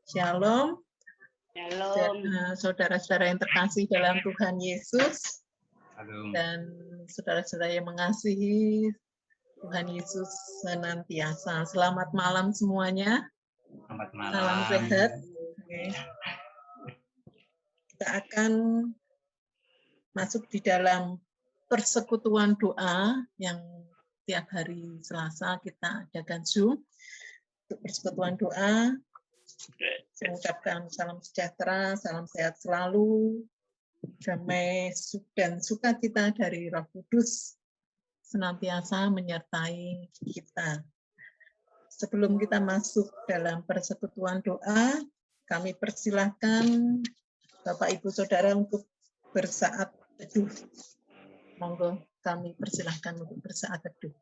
Shalom. Shalom. Saudara-saudara yang terkasih dalam Tuhan Yesus. Shalom. Dan saudara-saudara yang mengasihi Tuhan Yesus senantiasa. Selamat malam semuanya. Selamat malam. Salam sehat. Oke. Kita akan masuk di dalam persekutuan doa yang tiap hari Selasa kita adakan Zoom. Untuk persekutuan doa, saya mengucapkan salam sejahtera, salam sehat selalu, damai dan sukacita dari Roh Kudus senantiasa menyertai kita. Sebelum kita masuk dalam persekutuan doa, kami persilahkan Bapak Ibu Saudara untuk bersaat teduh. Monggo kami persilahkan untuk bersaat teduh.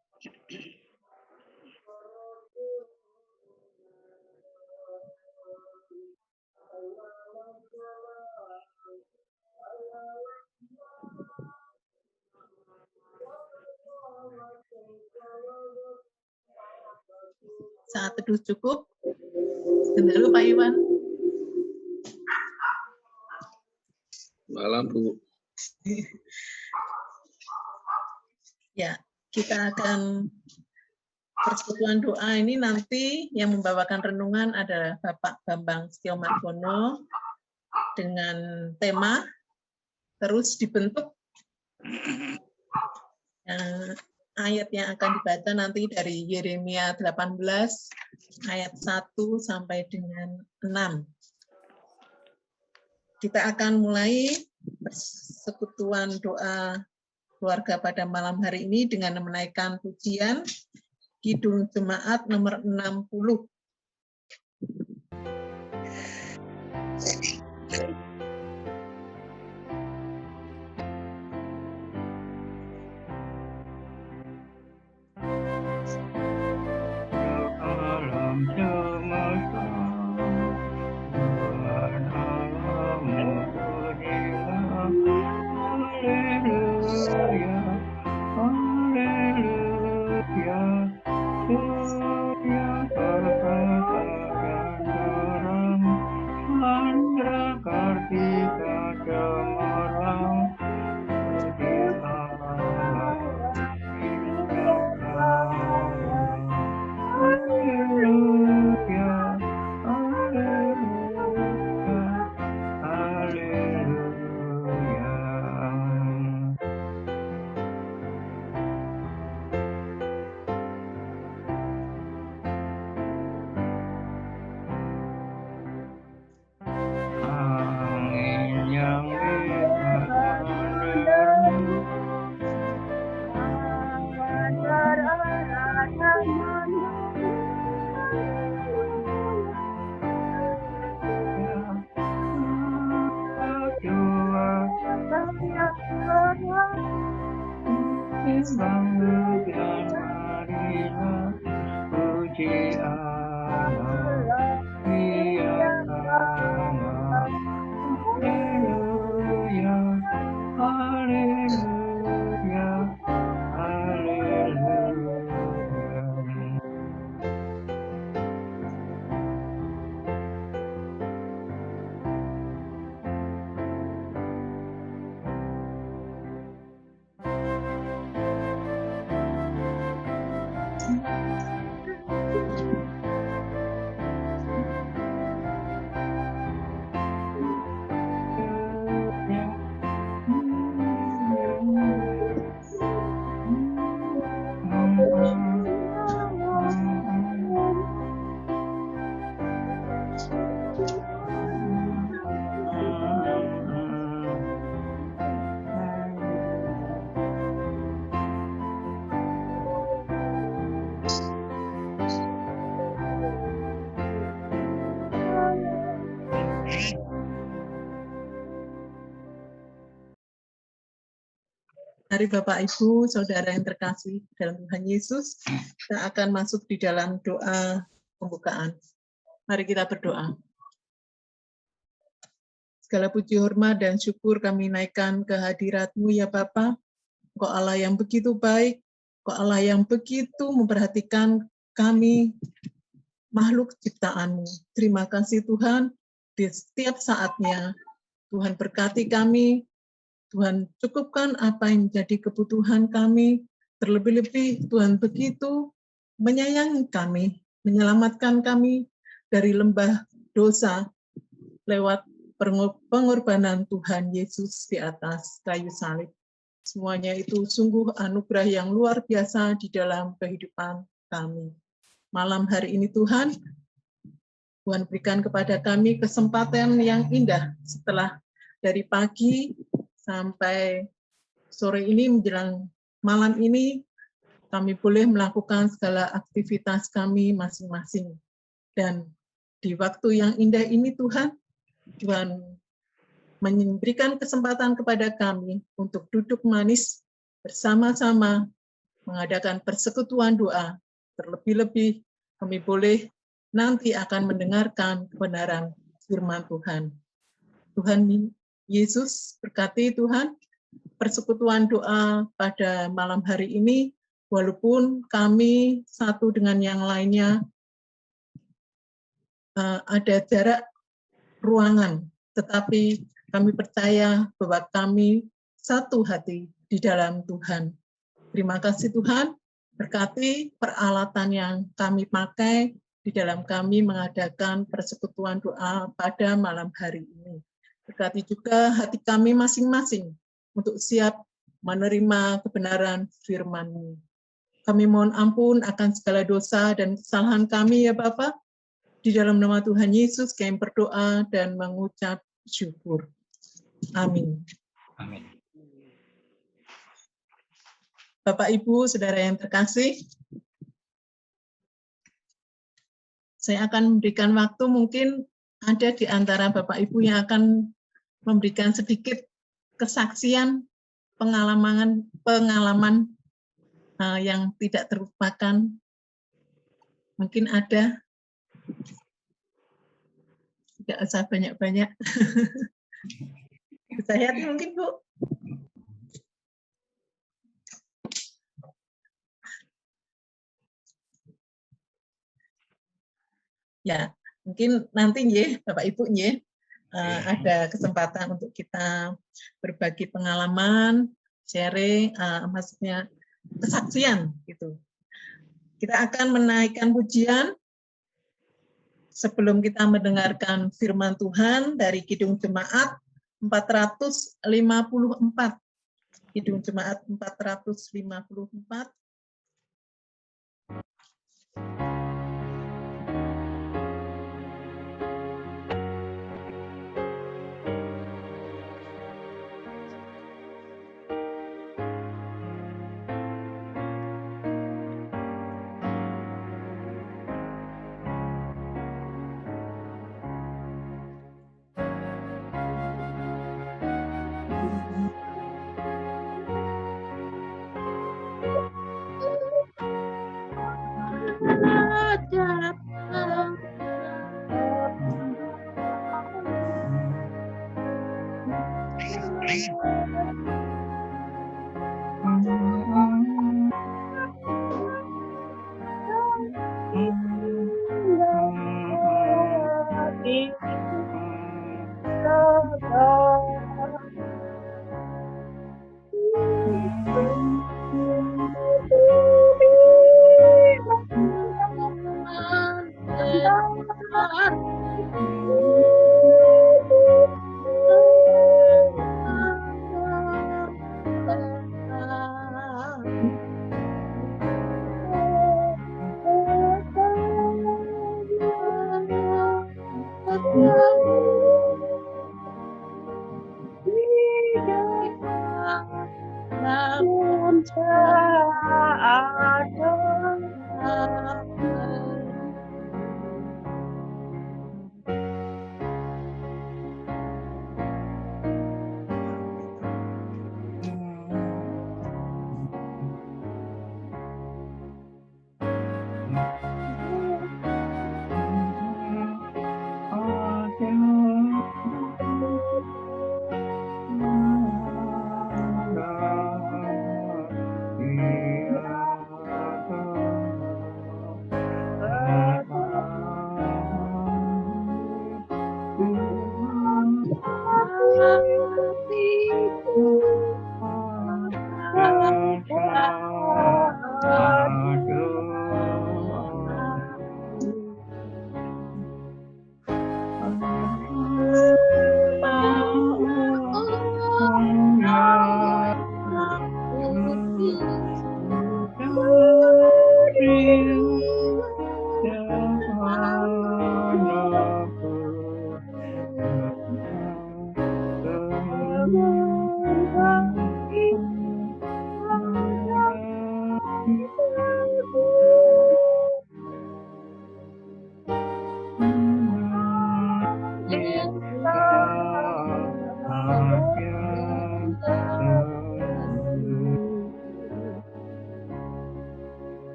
Saat teduh cukup? Sebentar dulu Pak Iwan. Malam Bu. Ya, kita akan persekutuan doa ini nanti yang membawakan renungan adalah Bapak Bambang Setio Margono dengan tema terus dibentuk. Ayat yang akan dibaca nanti dari Yeremia 18 ayat 1 sampai dengan 6. Kita akan mulai persekutuan doa keluarga pada malam hari ini dengan menaikkan pujian Kidung Jemaat nomor 60. Mari Bapak Ibu, Saudara yang terkasih dalam Tuhan Yesus, kita akan masuk di dalam doa pembukaan. Mari kita berdoa. Segala puji hormat dan syukur kami naikkan ke hadirat-Mu ya Bapa. Engkau Allah yang begitu baik, Engkau Allah yang begitu memperhatikan kami, makhluk ciptaan-Mu. Terima kasih Tuhan, di setiap saatnya Tuhan berkati kami, Tuhan cukupkan apa yang menjadi kebutuhan kami, terlebih-lebih Tuhan begitu menyayangi kami, menyelamatkan kami dari lembah dosa lewat pengorbanan Tuhan Yesus di atas kayu salib. Semuanya itu sungguh anugerah yang luar biasa di dalam kehidupan kami. Malam hari ini Tuhan berikan kepada kami kesempatan yang indah setelah dari pagi sampai sore ini menjelang malam ini kami boleh melakukan segala aktivitas kami masing-masing. Dan di waktu yang indah ini Tuhan memberikan kesempatan kepada kami untuk duduk manis bersama-sama mengadakan persekutuan doa. Terlebih-lebih kami boleh nanti akan mendengarkan kebenaran firman Tuhan. Tuhan Yesus berkati Tuhan persekutuan doa pada malam hari ini, walaupun kami satu dengan yang lainnya ada jarak ruangan, tetapi kami percaya bahwa kami satu hati di dalam Tuhan. Terima kasih Tuhan, berkati peralatan yang kami pakai di dalam kami mengadakan persekutuan doa pada malam hari ini. Berkati juga hati kami masing-masing untuk siap menerima kebenaran firman-Mu. Kami mohon ampun akan segala dosa dan kesalahan kami ya Bapa. Di dalam nama Tuhan Yesus kami berdoa dan mengucap syukur. Amin. Amin. Bapak, Ibu, Saudara yang terkasih, saya akan memberikan waktu, mungkin ada di antara Bapak Ibu yang akan memberikan sedikit kesaksian, pengalaman yang tidak terlupakan. Mungkin ada. Tidak usah banyak-banyak. Saya mungkin, Bu. Ya, mungkin nanti nggih, Bapak Ibu nggih, ada kesempatan untuk kita berbagi pengalaman, sharing, maksudnya kesaksian gitu. Kita akan menaikkan pujian sebelum kita mendengarkan firman Tuhan dari Kidung Jemaat 454. Kidung Jemaat 454.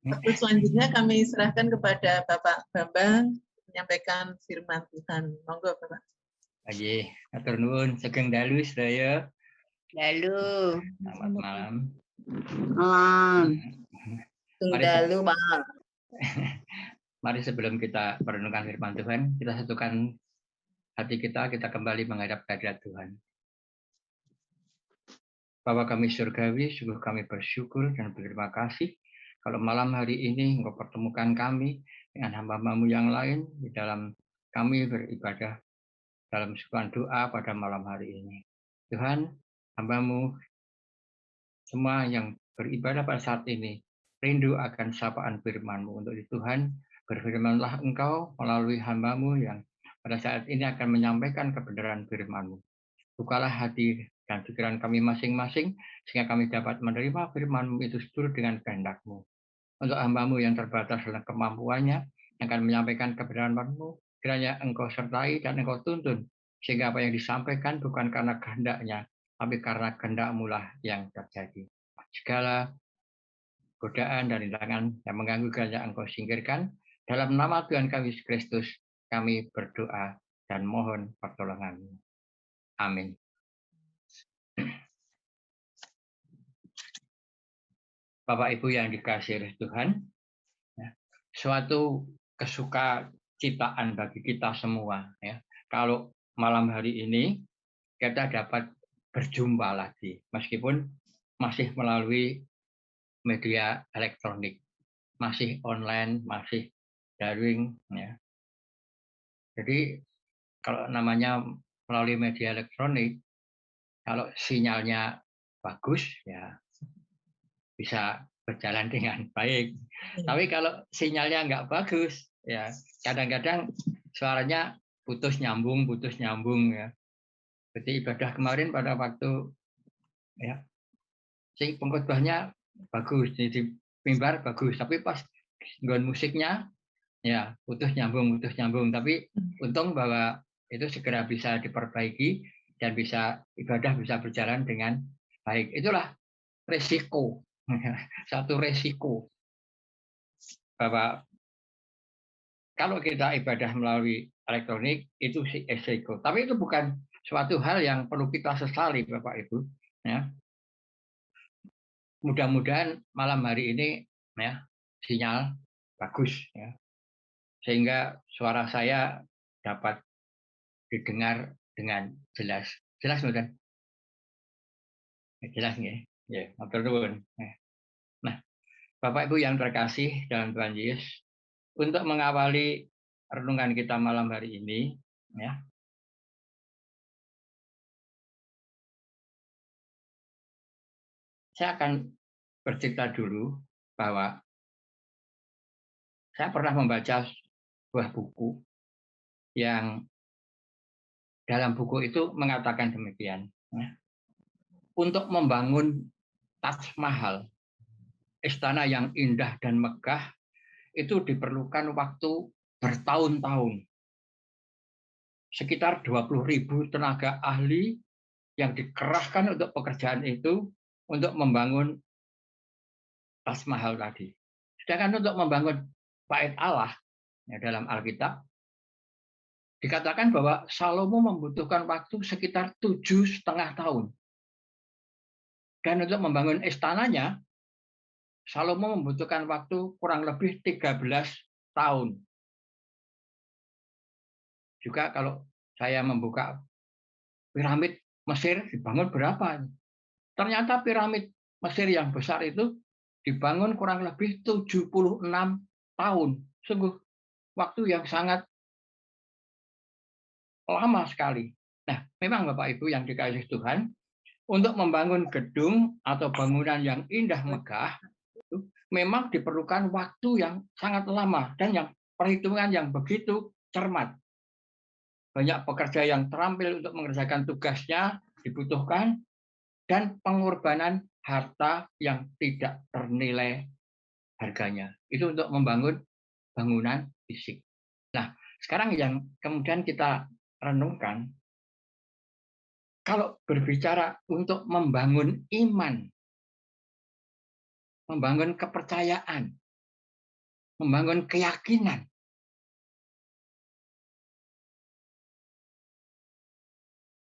Waktu selanjutnya kami serahkan kepada Bapak Bambang menyampaikan firman Tuhan. Monggo Bapak. Lagi, atur nuwun, sugeng dalu sedaya. Dalu. Selamat malam. Malam. Mari, Dalu, Bang. mari sebelum kita merenungkan firman Tuhan, kita satukan hati kita kembali menghadap hadirat Tuhan. Bapa kami surgawi, sungguh kami bersyukur dan berterima kasih kalau malam hari ini Engkau pertemukan kami dengan hamba-Hamba-Mu yang lain di dalam kami beribadah dalam sebuah doa pada malam hari ini. Tuhan, hamba-Mu semua yang beribadah pada saat ini rindu akan sapaan firman-Mu. Untuk itu Tuhan, berfirmanlah Engkau melalui hamba-Mu yang pada saat ini akan menyampaikan kebenaran firman-Mu. Bukalah hati dan pikiran kami masing-masing, sehingga kami dapat menerima firman-Mu itu seturut dengan kehendak-Mu. Untuk hamba-Mu yang terbatas dalam kemampuannya, yang akan menyampaikan kebenaran-Mu, kiranya Engkau sertai dan Engkau tuntun, sehingga apa yang disampaikan bukan karena kehendaknya, tapi karena kehendak-Mu lah yang terjadi. Segala godaan dan rintangan yang mengganggu kiranya Engkau singkirkan. Dalam nama Tuhan kami Yesus Kristus, kami berdoa dan mohon pertolongan-Mu. Amin. Bapak Ibu yang dikasihi oleh Tuhan, suatu kesukaciptaan bagi kita semua. Ya. Kalau malam hari ini kita dapat berjumpa lagi, meskipun masih melalui media elektronik, masih online, masih daring. Ya. Jadi kalau namanya melalui media elektronik, kalau sinyalnya bagus, ya bisa berjalan dengan baik. Tapi kalau sinyalnya nggak bagus, ya kadang-kadang suaranya putus nyambung ya. Seperti ibadah kemarin pada waktu ya, si pengkhotbahnya bagus, jadi mimbar bagus, tapi pas nggon musiknya ya putus nyambung. Tapi untung bahwa itu segera bisa diperbaiki dan bisa ibadah bisa berjalan dengan baik. Itulah resiko. Satu resiko bahwa kalau kita ibadah melalui elektronik itu resiko. Tapi itu bukan suatu hal yang perlu kita sesali, Bapak Ibu. Ya. Mudah-mudahan malam hari ini ya sinyal bagus, ya. Sehingga suara saya dapat didengar dengan jelas. Jelas, bukan? Jelas nggih. Ya, matur nuwun. Nah, Bapak Ibu yang terkasih dalam Tuhan Yesus, untuk mengawali renungan kita malam hari ini, ya, saya akan bercerita dulu bahwa saya pernah membaca sebuah buku yang dalam buku itu mengatakan demikian. Ya, untuk membangun Taj Mahal, istana yang indah dan megah, itu diperlukan waktu bertahun-tahun. Sekitar 20.000 tenaga ahli yang dikerahkan untuk pekerjaan itu untuk membangun Taj Mahal tadi. Sedangkan untuk membangun Bait Allah ya, dalam Alkitab dikatakan bahwa Salomo membutuhkan waktu sekitar 7,5 tahun. Dan untuk membangun istananya, Salomo membutuhkan waktu kurang lebih 13 tahun. juga kalau saya membuka piramid Mesir dibangun berapa? Ternyata piramid Mesir yang besar itu dibangun kurang lebih 76 tahun. Sungguh waktu yang sangat lama sekali. Nah, memang Bapak Ibu yang dikasihi Tuhan, untuk membangun gedung atau bangunan yang indah megah, itu memang diperlukan waktu yang sangat lama dan yang perhitungan yang begitu cermat. Banyak pekerja yang terampil untuk mengerjakan tugasnya dibutuhkan, dan pengorbanan harta yang tidak ternilai harganya. Itu untuk membangun bangunan fisik. Nah, sekarang yang kemudian kita renungkan, kalau berbicara untuk membangun iman, membangun kepercayaan, membangun keyakinan,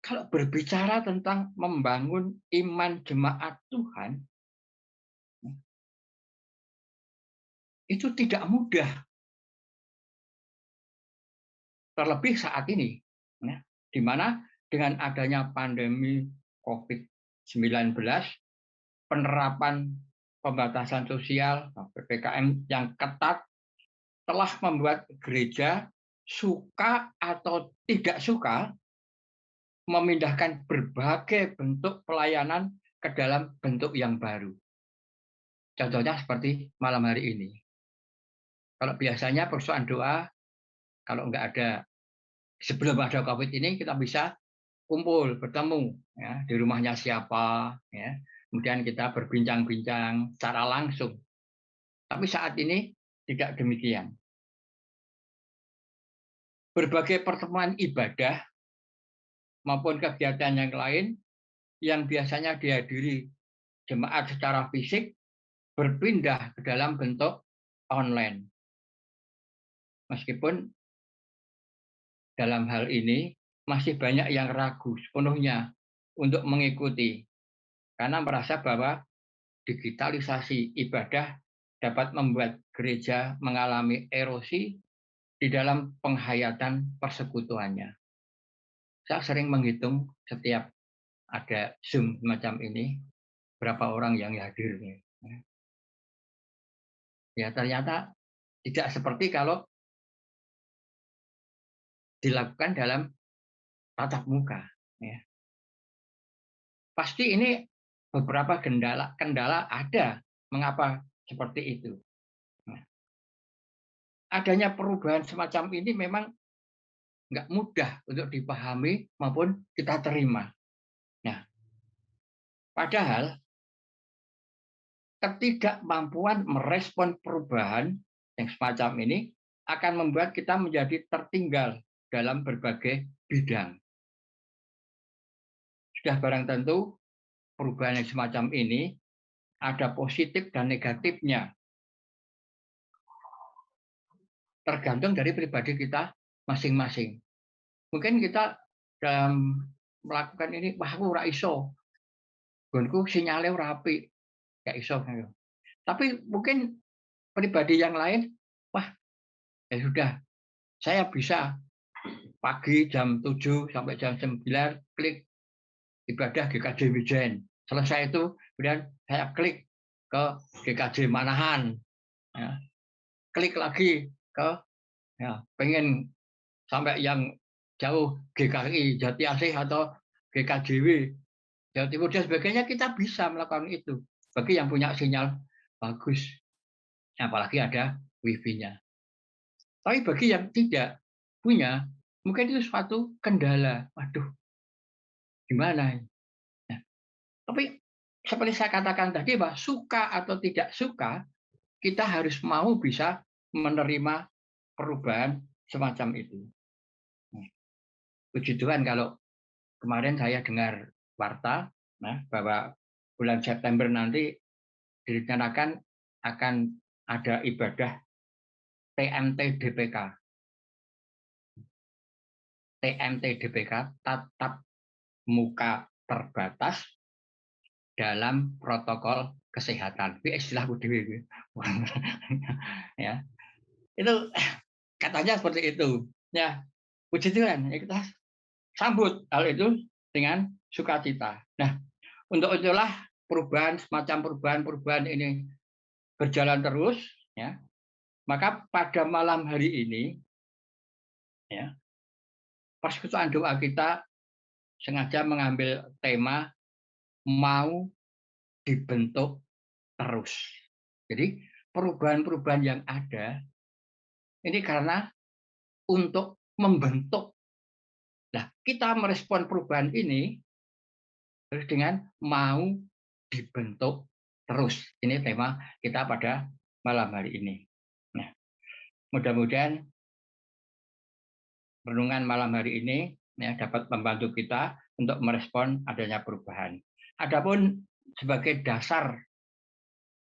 kalau berbicara tentang membangun iman jemaat Tuhan, itu tidak mudah. Terlebih saat ini, di mana dengan adanya pandemi COVID-19, penerapan pembatasan sosial, PPKM yang ketat, telah membuat gereja suka atau tidak suka memindahkan berbagai bentuk pelayanan ke dalam bentuk yang baru. Contohnya seperti malam hari ini. Kalau biasanya persoalan doa, kalau nggak ada, sebelum ada COVID ini kita bisa kumpul, bertemu ya, di rumahnya siapa, ya. Kemudian kita berbincang-bincang secara langsung. Tapi saat ini tidak demikian. Berbagai pertemuan ibadah maupun kegiatan yang lain yang biasanya dihadiri jemaat secara fisik berpindah ke dalam bentuk online. Meskipun dalam hal ini masih banyak yang ragu sepenuhnya untuk mengikuti, karena merasa bahwa digitalisasi ibadah dapat membuat gereja mengalami erosi di dalam penghayatan persekutuannya. Saya sering menghitung setiap ada Zoom semacam ini, berapa orang yang hadir. Ya, ternyata tidak seperti kalau dilakukan dalam tatap muka. Ya. Pasti ini beberapa kendala ada mengapa seperti itu. Nah, adanya perubahan semacam ini memang nggak mudah untuk dipahami maupun kita terima. Nah, padahal ketidakmampuan merespon perubahan yang semacam ini akan membuat kita menjadi tertinggal dalam berbagai bidang. Sudah barang tentu perubahan yang semacam ini ada positif dan negatifnya. Tergantung dari pribadi kita masing-masing. Mungkin kita dalam melakukan ini, wah aku ora iso. Gonku sinyalnya rapi, gak iso. Tapi mungkin pribadi yang lain, wah ya sudah, saya bisa pagi jam 7 sampai jam 9 klik ibadah GKJ Wijen. Selesai itu, kemudian saya klik ke GKJ Manahan. Ya. Klik lagi ke, ya, pengen sampai yang jauh GKI Jati Asih atau GKJW Jawa Timur dan sebagainya, kita bisa melakukan itu bagi yang punya sinyal bagus, apalagi ada wifi-nya. Tapi bagi yang tidak punya, mungkin itu suatu kendala. Waduh, gimana? Nah, tapi seperti saya katakan tadi, bahwa suka atau tidak suka, kita harus mau bisa menerima perubahan semacam itu. Puji Tuhan kalau kemarin saya dengar warta bahwa bulan September nanti direncanakan akan ada ibadah TMT DPK. TMT DPK, tatap muka terbatas dalam protokol kesehatan. Ini istilah budaya. Ya. Itu katanya seperti itu. Ya. Puji Tuhan, ya kita sambut hal itu dengan sukacita. Nah, untuk itulah perubahan ini berjalan terus, ya. Maka pada malam hari ini, ya, persekutuan doa kita sengaja mengambil tema mau dibentuk terus. Jadi perubahan-perubahan yang ada ini karena untuk membentuk. Nah, kita merespon perubahan ini terus dengan mau dibentuk terus. Ini tema kita pada malam hari ini. Nah, mudah-mudahan renungan malam hari ini ya, dapat membantu kita untuk merespon adanya perubahan. Adapun sebagai dasar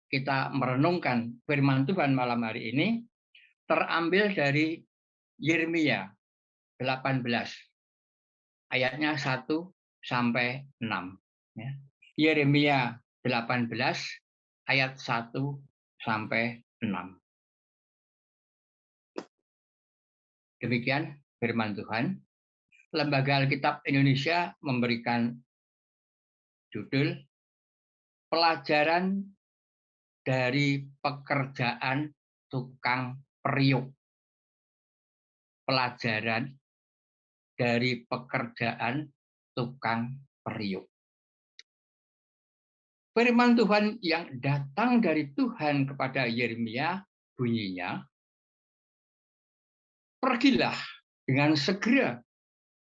kita merenungkan firman Tuhan malam hari ini terambil dari Yeremia 18 ayatnya 1 sampai 6. Ya. Yeremia 18 ayat 1 sampai 6. Demikian firman Tuhan. Lembaga Alkitab Indonesia memberikan judul Pelajaran dari Pekerjaan Tukang Periuk. Pelajaran dari pekerjaan tukang periuk. Firman Tuhan yang datang dari Tuhan kepada Yeremia bunyinya, pergilah dengan segera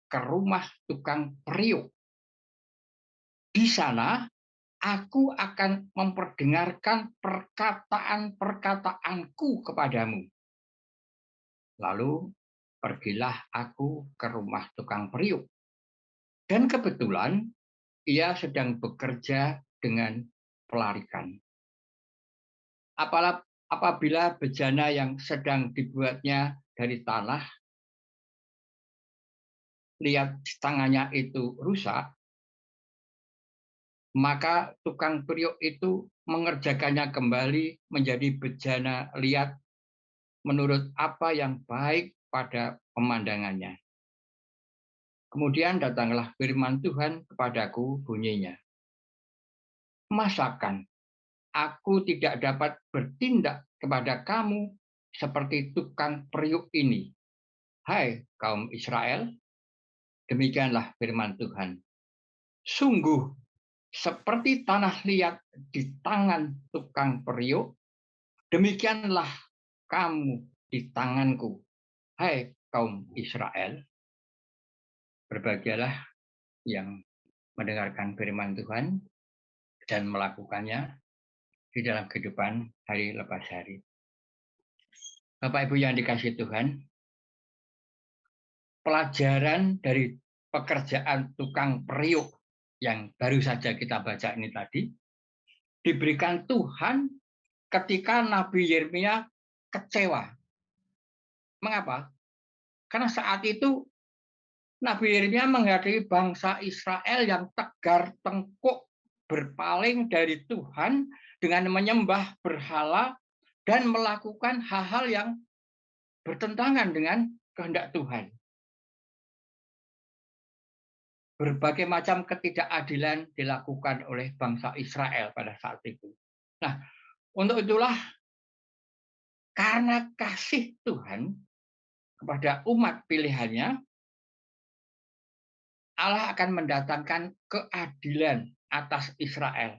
ke rumah tukang periuk. Di sana aku akan memperdengarkan perkataan-perkataanku kepadamu. Lalu pergilah aku ke rumah tukang periuk. Dan kebetulan ia sedang bekerja dengan pelarikan. Apabila bejana yang sedang dibuatnya dari tanah, lihat tangannya itu rusak, maka tukang periuk itu mengerjakannya kembali menjadi bejana liat menurut apa yang baik pada pemandangannya. Kemudian datanglah firman Tuhan kepadaku bunyinya, masakan aku tidak dapat bertindak kepada kamu seperti tukang periuk ini, hai kaum Israel? Demikianlah firman Tuhan. Sungguh seperti tanah liat di tangan tukang periuk, demikianlah kamu di tanganku, hai kaum Israel. Berbahagialah yang mendengarkan firman Tuhan dan melakukannya di dalam kehidupan hari lepas hari. Bapak Ibu yang dikasihi Tuhan, pelajaran dari pekerjaan tukang periuk yang baru saja kita baca ini tadi diberikan Tuhan ketika Nabi Yeremia kecewa. Mengapa? Karena saat itu Nabi Yeremia menghadapi bangsa Israel yang tegar tengkuk berpaling dari Tuhan dengan menyembah berhala dan melakukan hal-hal yang bertentangan dengan kehendak Tuhan. Berbagai macam ketidakadilan dilakukan oleh bangsa Israel pada saat itu. Nah, untuk itulah karena kasih Tuhan kepada umat pilihannya, Allah akan mendatangkan keadilan atas Israel.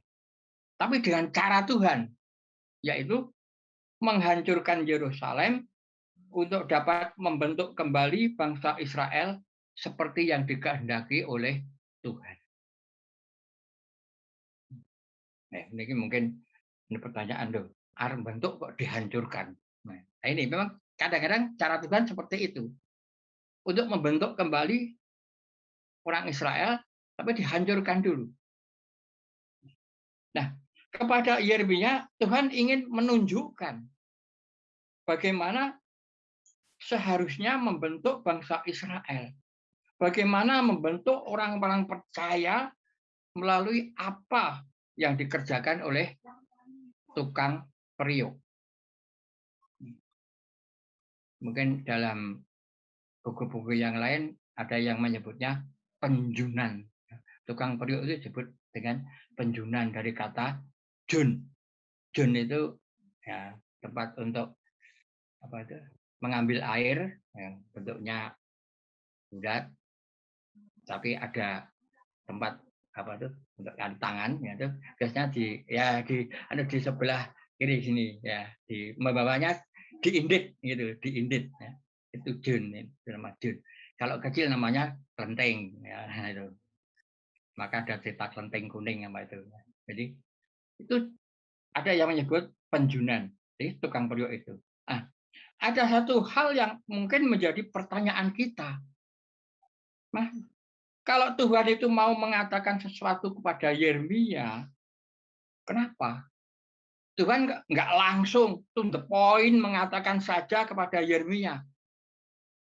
Tapi dengan cara Tuhan, yaitu menghancurkan Yerusalem untuk dapat membentuk kembali bangsa Israel seperti yang dikehendaki oleh Tuhan. Nah, ini mungkin ini pertanyaan dong. Bentuk kok dihancurkan? Nah, ini memang kadang-kadang cara Tuhan seperti itu. Untuk membentuk kembali orang Israel, tapi dihancurkan dulu. Nah, kepada Yeremia, Tuhan ingin menunjukkan bagaimana seharusnya membentuk bangsa Israel. Bagaimana membentuk orang-orang percaya melalui apa yang dikerjakan oleh tukang periuk. Mungkin dalam buku-buku yang lain ada yang menyebutnya penjunan. Tukang periuk itu disebut dengan penjunan dari kata jun. Jun itu ya tempat untuk apa itu mengambil air yang bentuknya bulat, tapi ada tempat apa tuh untuk tangan ya itu biasanya di sebelah kiri sini ya di bawahnya diindit gitu diindit ya. Itu jun itu nama jun. Kalau kecil namanya kelenteng ya itu. Maka ada cetak kelenteng kuning apa itu. Jadi itu ada yang menyebut penjunan. Jadi tukang periuk itu. Ah, ada satu hal yang mungkin menjadi pertanyaan kita. Nah, kalau Tuhan itu mau mengatakan sesuatu kepada Yeremia, kenapa? Tuhan nggak langsung to the point mengatakan saja kepada Yeremia.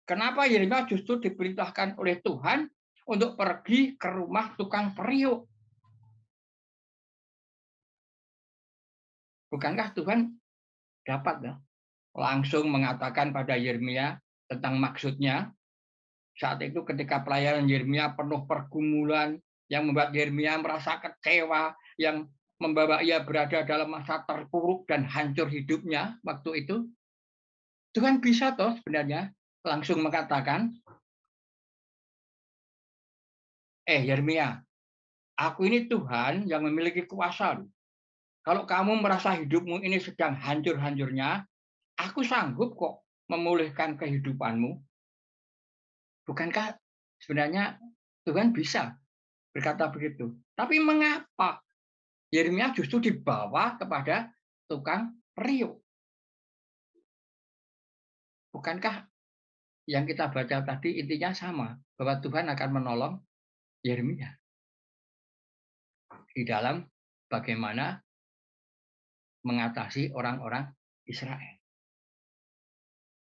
Kenapa Yeremia justru diperintahkan oleh Tuhan untuk pergi ke rumah tukang periuk? Bukankah Tuhan dapat ya, langsung mengatakan pada Yeremia tentang maksudnya? Saat itu ketika pelayanan Yeremia penuh pergumulan yang membuat Yeremia merasa kecewa, yang membawa ia berada dalam masa terpuruk dan hancur hidupnya waktu itu, Tuhan bisa toh sebenarnya langsung mengatakan, Yeremia, aku ini Tuhan yang memiliki kuasa. Kalau kamu merasa hidupmu ini sedang hancur-hancurnya, aku sanggup kok memulihkan kehidupanmu. Bukankah sebenarnya Tuhan bisa berkata begitu? Tapi mengapa Yeremia justru dibawa kepada tukang periuk? Bukankah yang kita baca tadi intinya sama, bahwa Tuhan akan menolong Yeremia di dalam bagaimana mengatasi orang-orang Israel.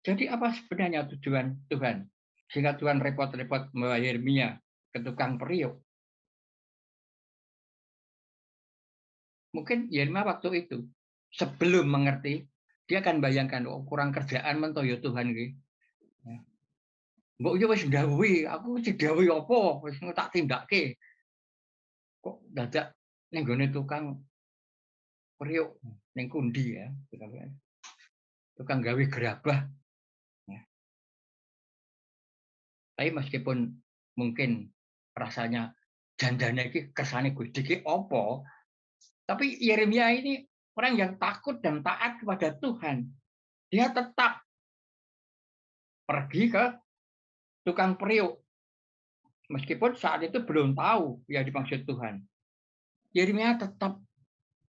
Jadi apa sebenarnya tujuan Tuhan? Sehingga Tuhan repot-repot membawa Yeremia ke tukang periuk. Mungkin Yeremia waktu itu sebelum mengerti, dia akan bayangkan, oh kurang kerjaan mentoyo Tuhan ini. Mbok yo wis ndhawuhi, aku wis didhawuhi apa? Wis tak tindakke. Kok dadak ning gone tukang periuk ning kundi ya, tukang gawe gerabah. Ya. Tapi meskipun mungkin rasanya jandane iki kersane Gusti iki apa? Tapi Yeremia ini orang yang takut dan taat kepada Tuhan. Dia tetap pergi ke tukang periuk. Meskipun saat itu belum tahu yang dimaksud Tuhan. Yeremia tetap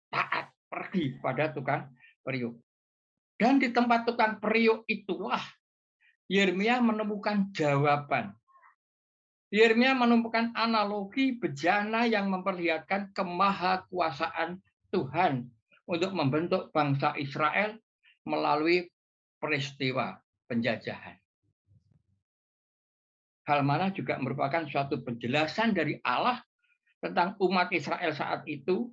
taat pergi pada tukang periuk. Dan di tempat tukang periuk itulah Yeremia menemukan jawaban. Yeremia menemukan analogi bejana yang memperlihatkan kemahakuasaan Tuhan untuk membentuk bangsa Israel melalui peristiwa penjajahan. Hal mana juga merupakan suatu penjelasan dari Allah tentang umat Israel saat itu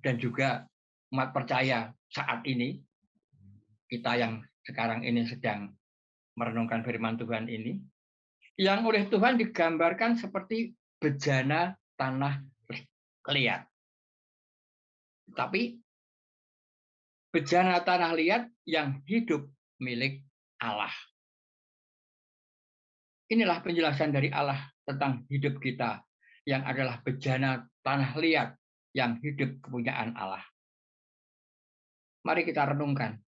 dan juga umat percaya saat ini, kita yang sekarang ini sedang merenungkan firman Tuhan ini, yang oleh Tuhan digambarkan seperti bejana tanah liat. Tapi bejana tanah liat yang hidup milik Allah. Inilah penjelasan dari Allah tentang hidup kita yang adalah bejana tanah liat yang hidup kepunyaan Allah. Mari kita renungkan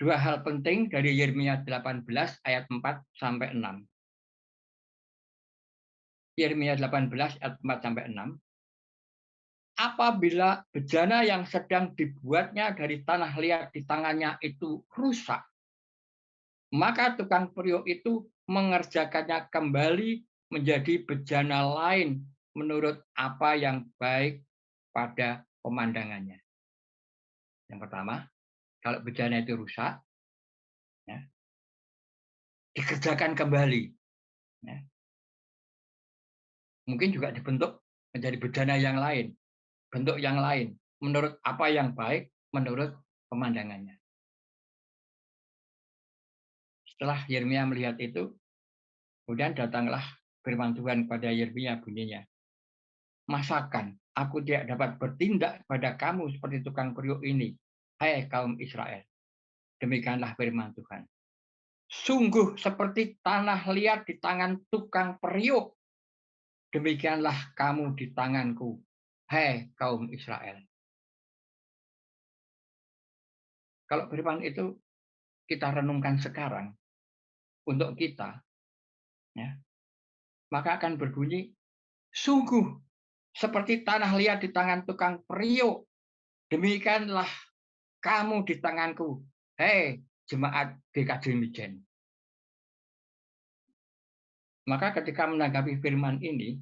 dua hal penting dari Yeremia 18 ayat 4 sampai 6. Yeremia 18 ayat 4 sampai 6. Apabila bejana yang sedang dibuatnya dari tanah liat di tangannya itu rusak, maka tukang periuk itu mengerjakannya kembali menjadi bejana lain menurut apa yang baik pada pemandangannya. Yang pertama, kalau bejana itu rusak, ya, dikerjakan kembali. Ya. Mungkin juga dibentuk menjadi bejana yang lain, bentuk yang lain, menurut apa yang baik, menurut pemandangannya. Setelah Yeremia melihat itu, kemudian datanglah firman Tuhan kepada Yeremia bunyinya, masakan aku tidak dapat bertindak pada kamu seperti tukang periuk ini, hai kaum Israel. Demikianlah firman Tuhan. Sungguh seperti tanah liat di tangan tukang periuk, demikianlah kamu di tanganku, hai kaum Israel. Kalau firman itu kita renungkan sekarang untuk kita, ya, maka akan berbunyi, sungguh seperti tanah liat di tangan tukang periuk, demikianlah kamu di tanganku, hei jemaat GKJ Mijen. Maka ketika menanggapi firman ini,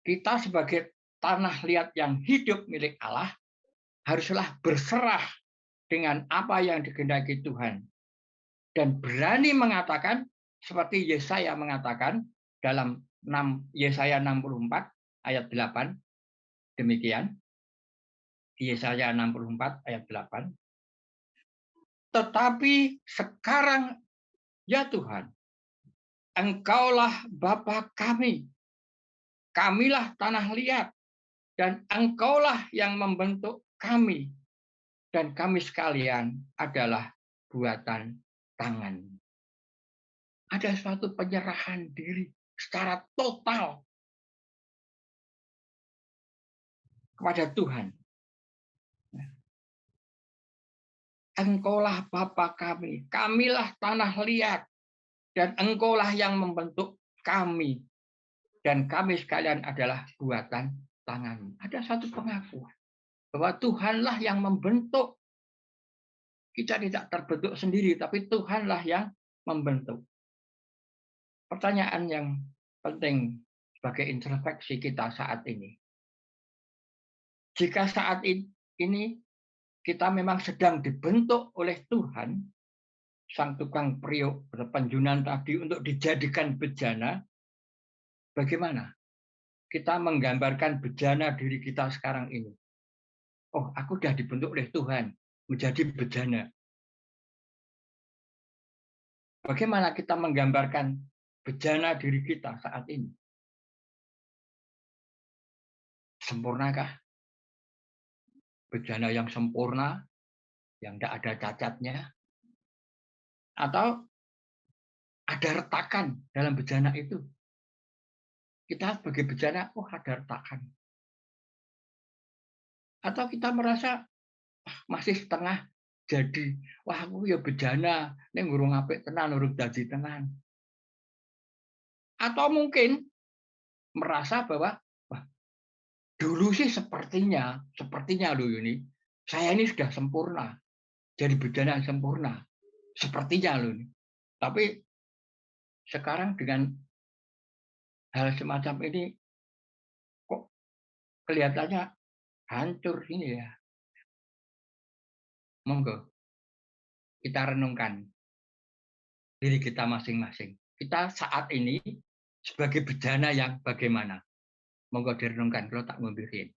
kita sebagai tanah liat yang hidup milik Allah, haruslah berserah dengan apa yang dikehendaki Tuhan. Dan berani mengatakan, seperti Yesaya mengatakan, dalam Yesaya 64 ayat 8, demikian, Yesaya 64 ayat 8, tetapi sekarang, ya Tuhan, Engkaulah Bapa kami, kamilah tanah liat, dan Engkaulah yang membentuk kami, dan kami sekalian adalah buatan tangan. Ada suatu penyerahan diri secara total kepada Tuhan. Engkaulah Bapa kami, kamilah tanah liat, dan Engkaulah yang membentuk kami, dan kami sekalian adalah buatan tangan. Ada satu pengakuan bahwa Tuhanlah yang membentuk. Kita tidak terbentuk sendiri, tapi Tuhanlah yang membentuk. Pertanyaan yang penting sebagai introspeksi kita saat ini. Jika saat ini kita memang sedang dibentuk oleh Tuhan, sang tukang periuk berpenjunan tadi untuk dijadikan bejana, bagaimana kita menggambarkan bejana diri kita sekarang ini? Oh, aku sudah dibentuk oleh Tuhan menjadi bejana. Bagaimana kita menggambarkan bejana diri kita saat ini? Sempurnakah? Bejana yang sempurna, yang tidak ada cacatnya? Atau ada retakan dalam bejana itu? Kita sebagai bejana, oh ada retakan. Atau kita merasa masih setengah jadi, wah aku ya bejana, ini ngurung apik tenan, urung dadi tenan. Atau mungkin merasa bahwa wah, dulu sih sepertinya loh ini, saya ini sudah sempurna, jadi bejana yang sempurna, sepertinya loh ini. Tapi sekarang dengan hal semacam ini, kok kelihatannya hancur ini ya. Monggo kita renungkan diri kita masing-masing. Kita saat ini sebagai bejana yang bagaimana? Monggo direnungkan, kalau tak ngundurin.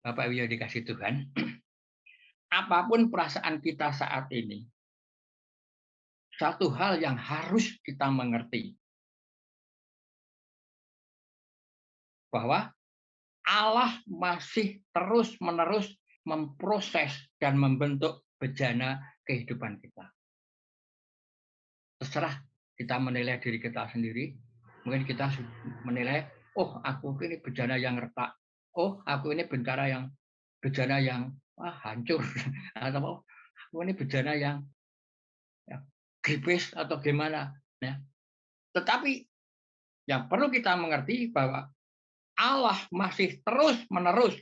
Bapak Ibu yang dikasih Tuhan, apapun perasaan kita saat ini, satu hal yang harus kita mengerti, bahwa Allah masih terus-menerus memproses dan membentuk bejana kehidupan kita. Terserah kita menilai diri kita sendiri, mungkin kita menilai, oh aku ini bejana yang retak, oh aku ini bejana yang hancur, atau aku ini bejana yang gripis atau gimana. Ya. Tetapi yang perlu kita mengerti bahwa Allah masih terus-menerus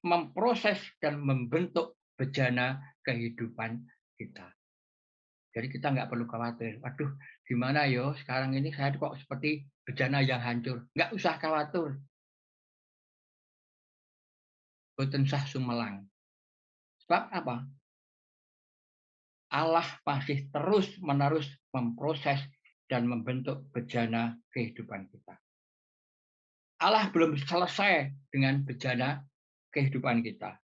memproses dan membentuk bejana kehidupan kita. Jadi kita nggak perlu khawatir. Waduh, gimana yo sekarang ini saya kok seperti bejana yang hancur. Nggak usah khawatir. Boten sah sumelang. Sebab apa? Allah masih terus-menerus memproses dan membentuk bejana kehidupan kita. Allah belum selesai dengan bejana kehidupan kita.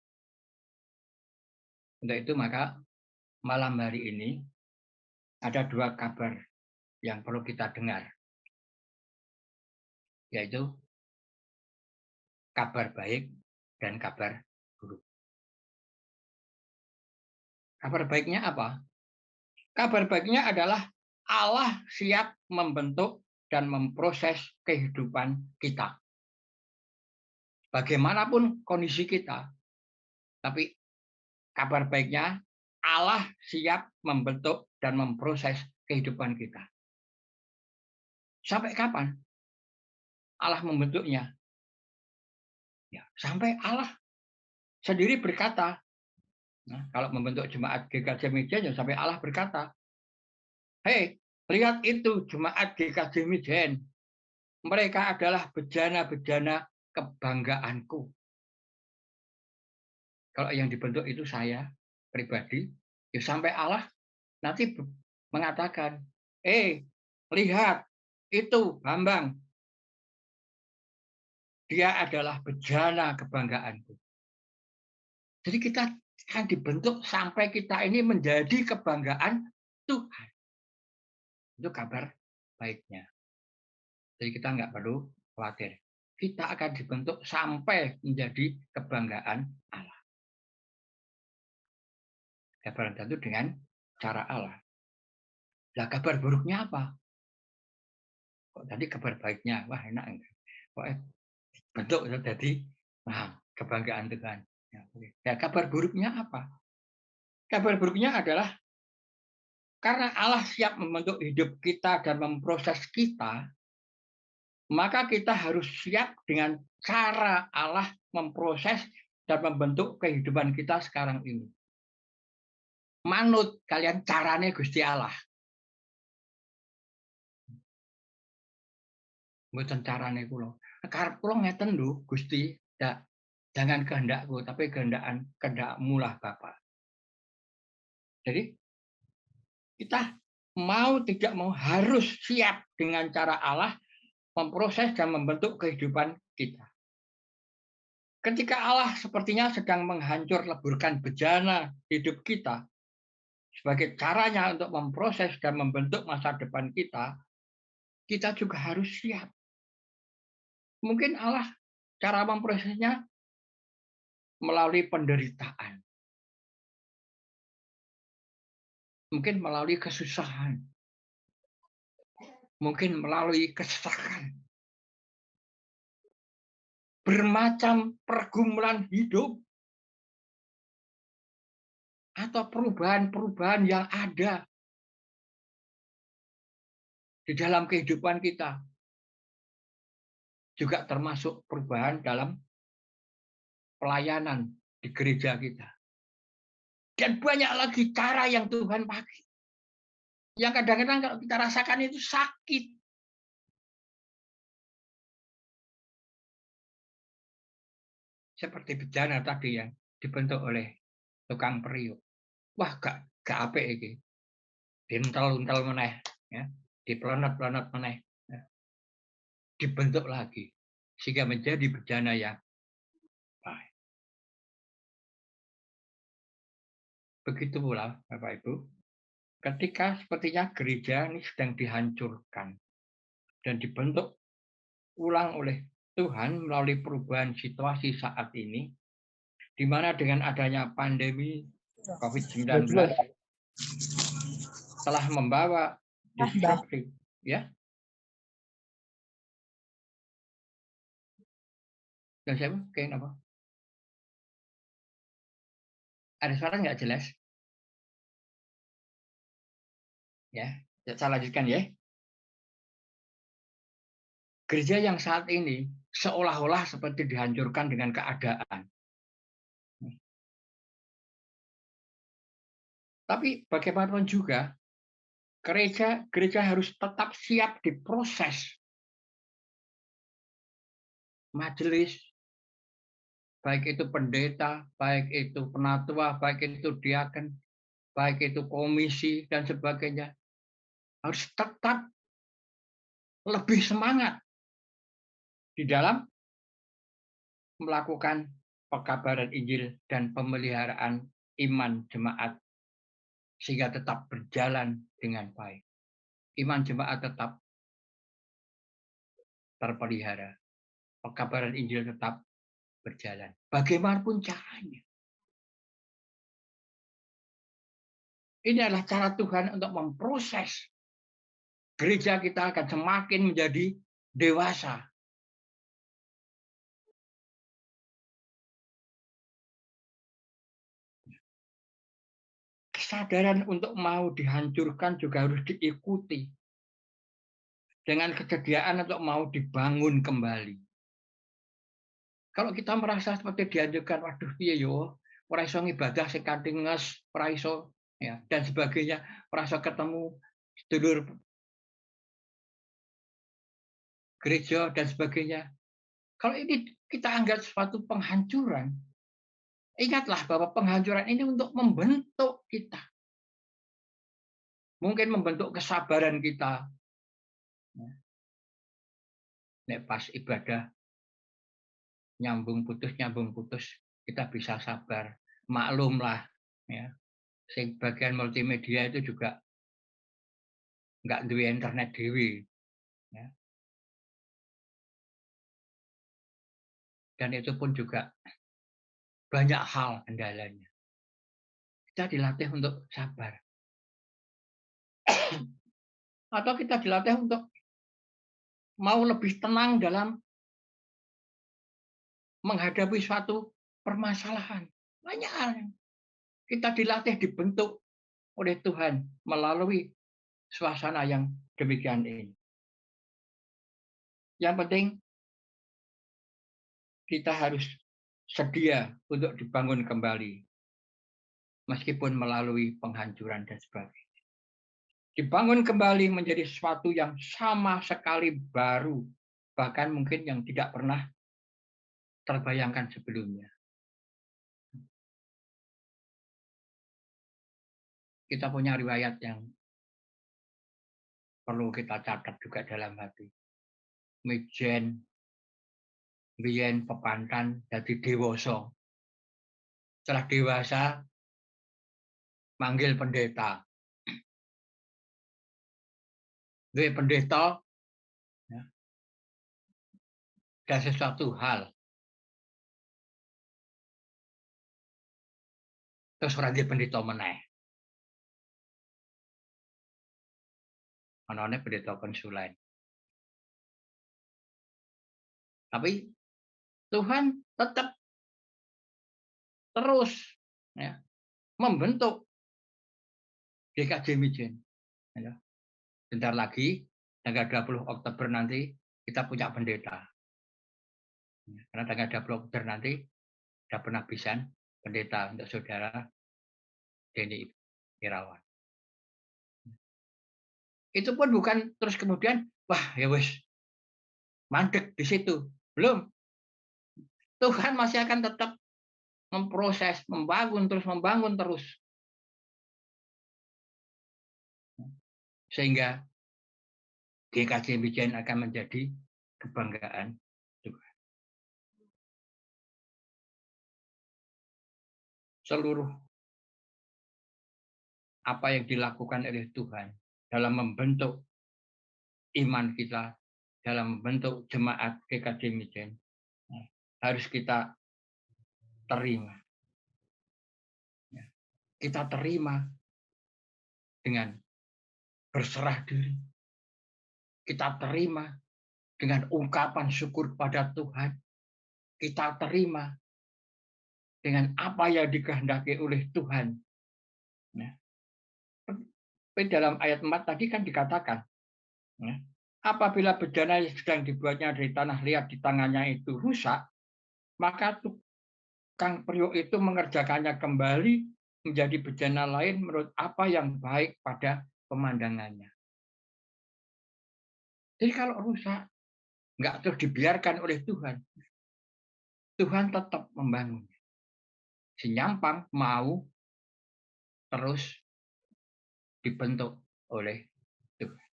Untuk itu maka malam hari ini ada dua kabar yang perlu kita dengar, yaitu kabar baik dan kabar buruk. Kabar baiknya apa? Kabar baiknya adalah Allah siap membentuk dan memproses kehidupan kita. Bagaimanapun kondisi kita, tapi kabar baiknya Allah siap membentuk dan memproses kehidupan kita. Sampai kapan Allah membentuknya? Ya, sampai Allah sendiri berkata, nah, kalau membentuk jemaat GKJ Mijen, ya sampai Allah berkata, hei, lihat itu jemaat GKJ Mijen. Mereka adalah bejana-bejana kebanggaanku. Kalau yang dibentuk itu saya pribadi, ya sampai Allah nanti mengatakan, lihat itu Bambang. Dia adalah bejana kebanggaanku. Jadi kita akan dibentuk sampai kita ini menjadi kebanggaan Tuhan. Itu kabar baiknya. Jadi kita nggak perlu khawatir. Kita akan dibentuk sampai menjadi kebanggaan Allah. Kabar tentu dengan cara Allah. Nah, kabar buruknya apa? Kok tadi kabar baiknya? Wah, enak. Kok bentuk jadi kebanggaan Tuhan. Ya, kabar buruknya apa? Kabar buruknya adalah karena Allah siap membentuk hidup kita dan memproses kita, maka kita harus siap dengan cara Allah memproses dan membentuk kehidupan kita sekarang ini. Manut kalian carane Gusti Allah. Mboten carane kula. Karep kula ngeten lho, Gusti. Jangan kehendakku, tapi kehendakmu lah Bapak. Jadi kita mau tidak mau harus siap dengan cara Allah memproses dan membentuk kehidupan kita. Ketika Allah sepertinya sedang menghancur leburkan bejana hidup kita, sebagai caranya untuk memproses dan membentuk masa depan kita, kita juga harus siap. Mungkin Allah cara memprosesnya melalui penderitaan. Mungkin melalui kesusahan. Mungkin melalui kesesakan. Bermacam pergumulan hidup. Atau perubahan-perubahan yang ada di dalam kehidupan kita. Juga termasuk perubahan dalam pelayanan di gereja kita. Dan banyak lagi cara yang Tuhan pakai. Yang kadang-kadang kalau kita rasakan itu sakit. Seperti bejana tadi yang dibentuk oleh tukang periuk. Wah, gak apik iki. Dientel-entel meneh, ya. Dipelenet-pelenet meneh. Ya. Dibentuk lagi sehingga menjadi bejana yang baik. Begitu pula Bapak Ibu, ketika sepertinya gereja ini sedang dihancurkan dan dibentuk ulang oleh Tuhan melalui perubahan situasi saat ini, di mana dengan adanya pandemi COVID-19 telah membawa disrupsi, ya. Dan saya kayak apa? Ada suara nggak jelas? Ya, saya lanjutkan ya. Gereja yang saat ini seolah-olah seperti dihancurkan dengan keadaan. Tapi bagaimanapun juga, gereja harus tetap siap diproses. Majelis, baik itu pendeta, baik itu penatua, baik itu diaken, baik itu komisi, dan sebagainya, harus tetap lebih semangat di dalam melakukan pekabaran Injil dan pemeliharaan iman jemaat sehingga tetap berjalan dengan baik. Iman jemaat tetap terpelihara. Pekabaran Injil tetap berjalan. Bagaimanapun caranya. Ini adalah cara Tuhan untuk memproses gereja kita akan semakin menjadi dewasa. Kesadaran untuk mau dihancurkan juga harus diikuti dengan kesediaan untuk mau dibangun kembali. Kalau kita merasa seperti dihancurkan, waduh piye yo, ora iso ngibadah sing kanthi nges, ora iso ya dan sebagainya, ora iso ketemu sedulur gereja dan sebagainya. Kalau ini kita anggap suatu penghancuran, ingatlah bahwa penghancuran ini untuk membentuk kita. Mungkin membentuk kesabaran kita. Nek pas ibadah nyambung putus, kita bisa sabar. Maklumlah, ya. Bagian multimedia itu juga nggak duwe internet dewi. Ya. Dan itu pun juga banyak hal kendalanya. Kita dilatih untuk sabar. Atau kita dilatih untuk mau lebih tenang dalam menghadapi suatu permasalahan. Banyak hal yang kita dilatih, dibentuk oleh Tuhan melalui suasana yang demikian ini. Yang penting kita harus sedia untuk dibangun kembali, meskipun melalui penghancuran dan sebagainya. Dibangun kembali menjadi sesuatu yang sama sekali baru, bahkan mungkin yang tidak pernah terbayangkan sebelumnya. Kita punya riwayat yang perlu kita catat juga dalam hati. Mijen, biyen pepantan dadi dewasa. Setelah dewasa, manggil pendeta. Duwe pendeta, ya, dan sesuatu hal. Terus ora nggih pendeta meneh. Anane pendeta konsulen. Tapi Tuhan tetap terus ya, membentuk GKJ Mijen. Ya. Bentar lagi, tanggal 20 Oktober nanti, kita punya pendeta. Ya, karena tanggal 20 Oktober nanti, ada penabisan pendeta untuk saudara Denny Irawan. Itu pun bukan terus kemudian, wah ya wis, mandek di situ. Belum. Tuhan masih akan tetap memproses, membangun terus. Sehingga GKJ Mijen akan menjadi kebanggaan Tuhan. Seluruh apa yang dilakukan oleh Tuhan dalam membentuk iman kita, dalam membentuk jemaat GKJ Mijen, harus kita terima. Kita terima dengan berserah diri. Kita terima dengan ungkapan syukur pada Tuhan. Kita terima dengan apa yang dikehendaki oleh Tuhan. Tapi dalam ayat 4 tadi kan dikatakan, apabila bejana yang sedang dibuatnya dari tanah liat di tangannya itu rusak, maka tukang periuk itu mengerjakannya kembali menjadi bejana lain menurut apa yang baik pada pemandangannya. Jadi kalau rusak, nggak terus dibiarkan oleh Tuhan. Tuhan tetap membangun. Si nyampang mau terus dibentuk oleh Tuhan.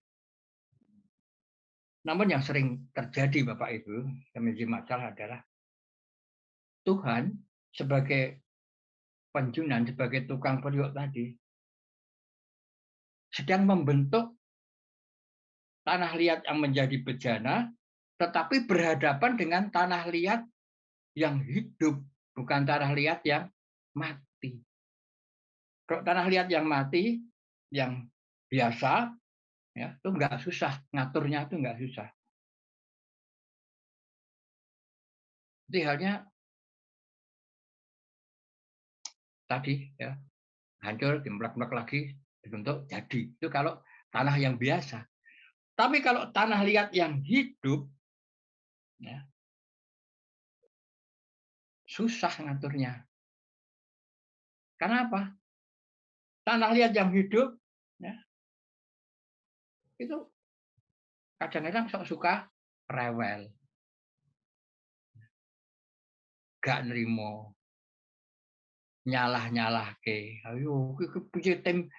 Namun yang sering terjadi Bapak Ibu, yang menjadi masalah adalah Tuhan sebagai penjunan, sebagai tukang periuk tadi, sedang membentuk tanah liat yang menjadi bejana, tetapi berhadapan dengan tanah liat yang hidup, bukan tanah liat yang mati. Kalau tanah liat yang mati, yang biasa, ya, itu nggak susah, ngaturnya itu nggak susah. Jadi halnya tadi, ya, hancur, dimlek-mlek lagi, dibentuk, jadi. Itu kalau tanah yang biasa. Tapi kalau tanah liat yang hidup, ya, susah ngaturnya. Karena apa? Tanah liat yang hidup, ya, itu kadang-kadang sok suka rewel, gak nerimo, nyalah ke, ayo piye tim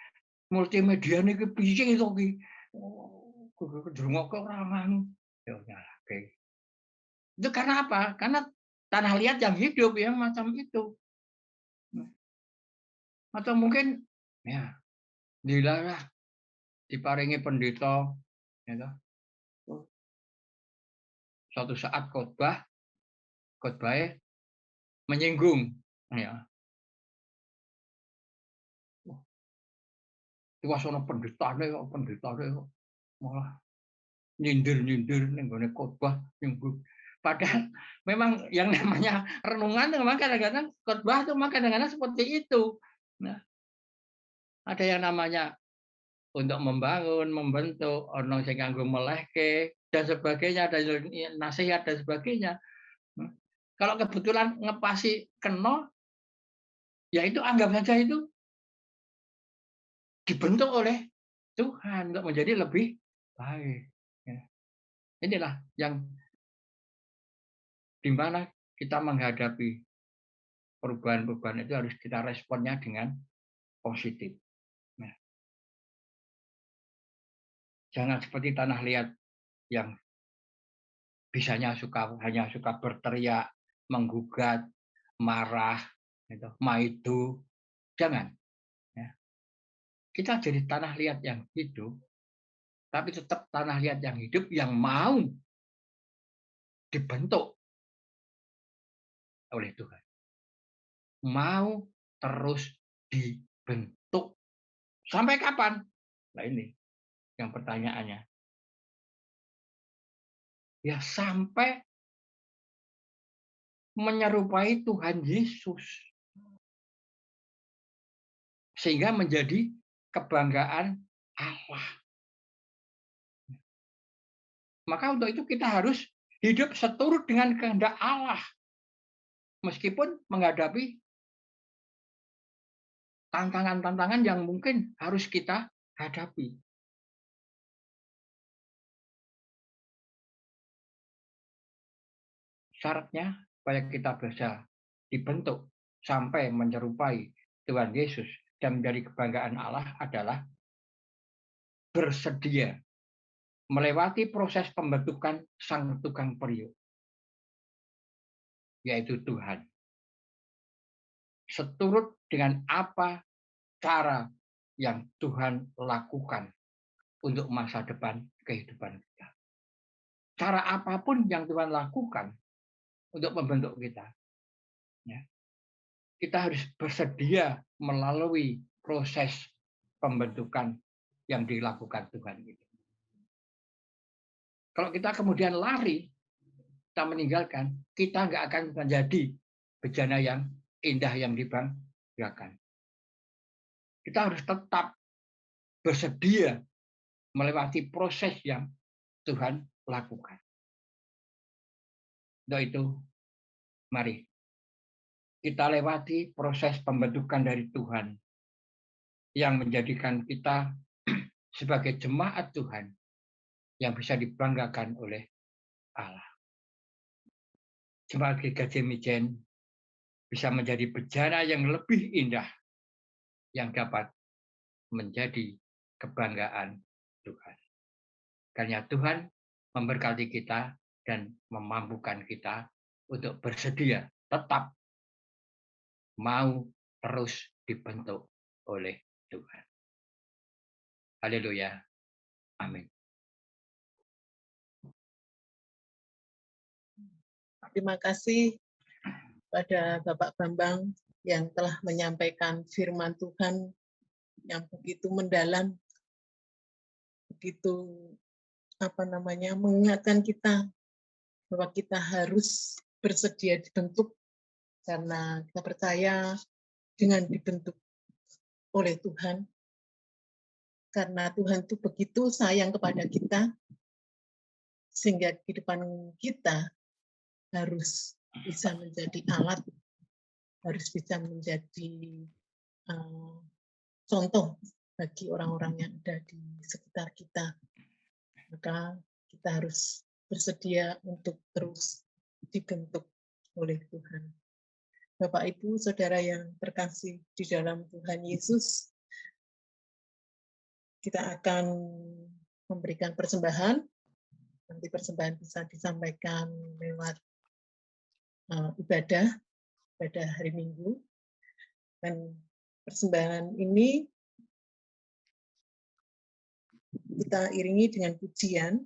multimedia nih piye itu ki, ke orang yo nyalahke. Itu karena apa? Karena tanah liat yang hidup ya macam itu. Atau mungkin ya dilarang diparingi pendeta, ya, suatu saat khotbahnya menyinggung, ya. Suasana pendetane kok malah nyindir-nyindir ning gone khotbah nyinggung. Padahal memang yang namanya renungan memang kadang-kadang khotbah itu memang kadang-kadang seperti itu. Nah, ada yang namanya untuk membangun, membentuk, ono sing kanggo melehke dan sebagainya, dan nasihat dan sebagainya. Kalau kebetulan ngepasi kena, ya itu anggap saja itu dibentuk oleh Tuhan untuk menjadi lebih baik. Ya. Inilah yang di mana kita menghadapi perubahan-perubahan itu harus kita responnya dengan positif. Nah, jangan seperti tanah liat yang bisanya hanya suka berteriak, menggugat, marah, gitu, maidu. Jangan. Ya. Kita jadi tanah liat yang hidup, tapi tetap tanah liat yang hidup yang mau dibentuk oleh Tuhan. Mau terus dibentuk. Sampai kapan? Nah ini yang pertanyaannya. Ya sampai menyerupai Tuhan Yesus. Sehingga menjadi kebanggaan Allah. Maka untuk itu kita harus hidup seturut dengan kehendak Allah. Meskipun menghadapi tantangan-tantangan yang mungkin harus kita hadapi. Syaratnya supaya kita bisa dibentuk sampai menyerupai Tuhan Yesus dan menjadi kebanggaan Allah adalah bersedia melewati proses pembentukan sang tukang periuk, yaitu Tuhan. Seturut dengan apa cara yang Tuhan lakukan untuk masa depan kehidupan kita. Cara apapun yang Tuhan lakukan untuk membentuk kita, ya, kita harus bersedia melalui proses pembentukan yang dilakukan Tuhan itu. Kalau kita kemudian lari, kita meninggalkan, kita nggak akan menjadi bejana yang indah yang dibanggakan. Kita harus tetap bersedia melewati proses yang Tuhan lakukan. Untuk itu, mari kita lewati proses pembentukan dari Tuhan yang menjadikan kita sebagai jemaat Tuhan yang bisa dibanggakan oleh Allah. Jemaat GKJ Mijen bisa menjadi bejana yang lebih indah yang dapat menjadi kebanggaan Tuhan. Karena Tuhan memberkati kita dan memampukan kita untuk bersedia tetap mau terus dibentuk oleh Tuhan. Haleluya. Amin. Terima kasih pada Bapak Bambang yang telah menyampaikan firman Tuhan yang begitu mendalam, begitu mengingatkan kita bahwa kita harus bersedia dibentuk karena kita percaya dengan dibentuk oleh Tuhan. Karena Tuhan itu begitu sayang kepada kita, sehingga kehidupan kita harus bisa menjadi alat, harus bisa menjadi contoh bagi orang-orang yang ada di sekitar kita. Maka kita harus bersedia untuk terus dibentuk oleh Tuhan. Bapak, Ibu, Saudara yang terkasih di dalam Tuhan Yesus, kita akan memberikan persembahan. Nanti persembahan bisa disampaikan lewat ibadah hari Minggu. Dan persembahan ini kita iringi dengan pujian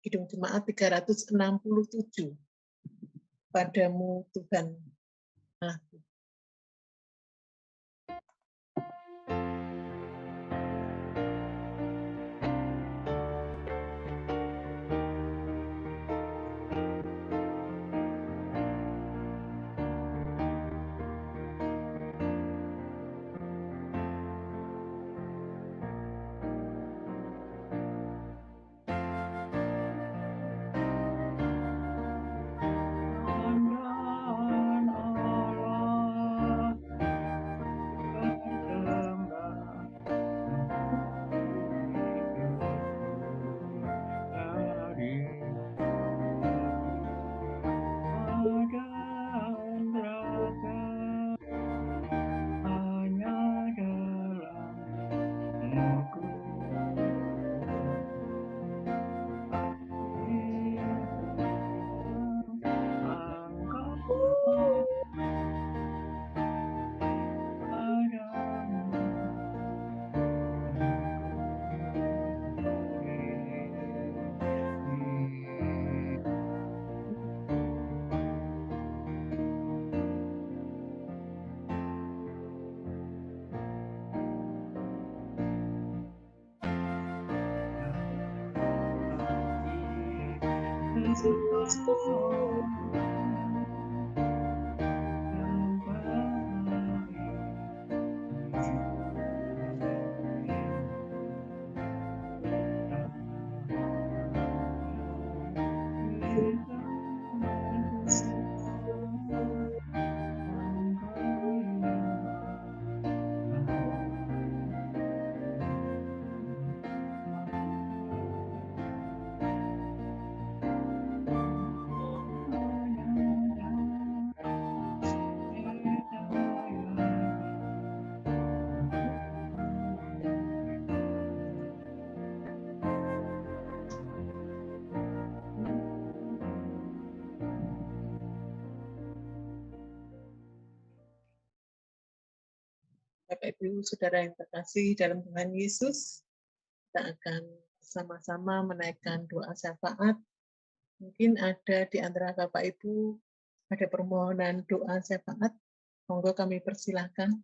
Kidung Jemaat 367. Padamu Tuhan aku. Bapak, Ibu, Saudara yang terkasih dalam Tuhan Yesus, kita akan sama-sama menaikkan doa syafaat. Mungkin ada di antara Bapak Ibu ada permohonan doa syafaat. Monggo kami persilahkan.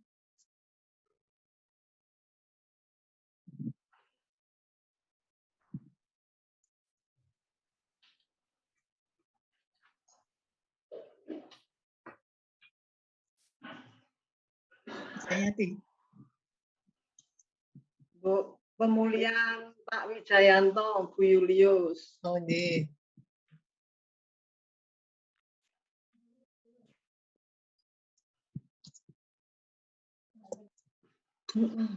Sayati. Bu, pemulihan Pak Wijayanto, Bu Julius. Oh, nggih.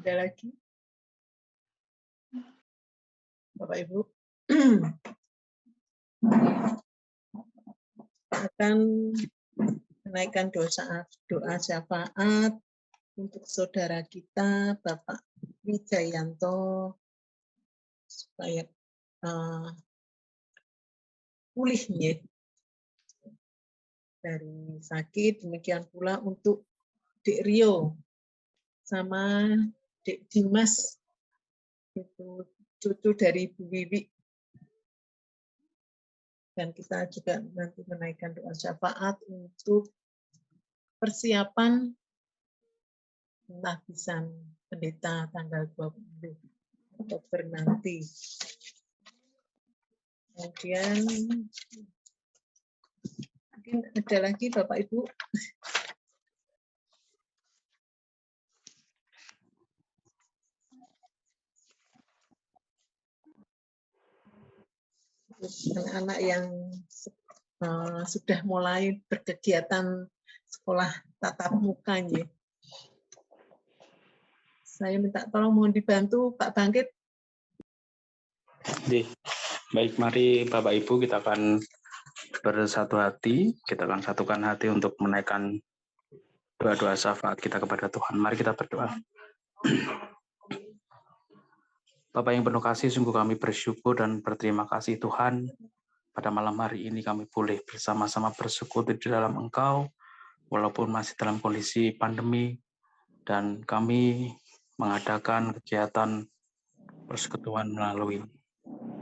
Ada lagi? Bapak Ibu akan menaikkan doa syafaat untuk saudara kita Bapak Wijayanto supaya pulih ya dari sakit. Demikian pula untuk Dek Rio sama Dek Dimas, itu cucu dari Bu Wiwi. Dan kita juga nanti menaikkan doa syafaat untuk persiapan lapisan pendeta tanggal 20 Oktober nanti. Kemudian mungkin ada lagi Bapak Ibu. Anak-anak yang sudah mulai berkegiatan sekolah tatap muka ya. Saya minta tolong mohon dibantu Pak Bangkit. Baik, mari Bapak Ibu kita akan bersatu hati, kita akan satukan hati untuk menaikkan doa-doa syafaat kita kepada Tuhan. Mari kita berdoa. Bapak yang penuh kasih, sungguh kami bersyukur dan berterima kasih Tuhan. Pada malam hari ini kami boleh bersama-sama bersekutu di dalam Engkau, walaupun masih dalam kondisi pandemi, dan kami mengadakan kegiatan persekutuan melalui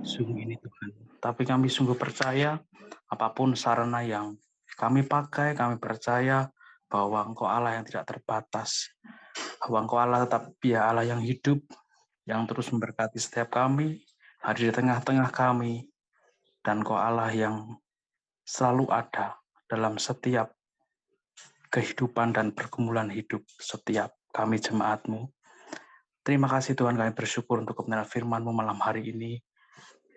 Zoom ini Tuhan. Tapi kami sungguh percaya, apapun sarana yang kami pakai, kami percaya bahwa Engkau Allah yang tidak terbatas, bahwa Engkau Allah tetap Dia Allah yang hidup, yang terus memberkati setiap kami, hadir di tengah-tengah kami, dan Engkau Allah yang selalu ada dalam setiap kehidupan dan pergumulan hidup setiap kami jemaat-Mu. Terima kasih Tuhan, kami bersyukur untuk kebenaran firman-Mu malam hari ini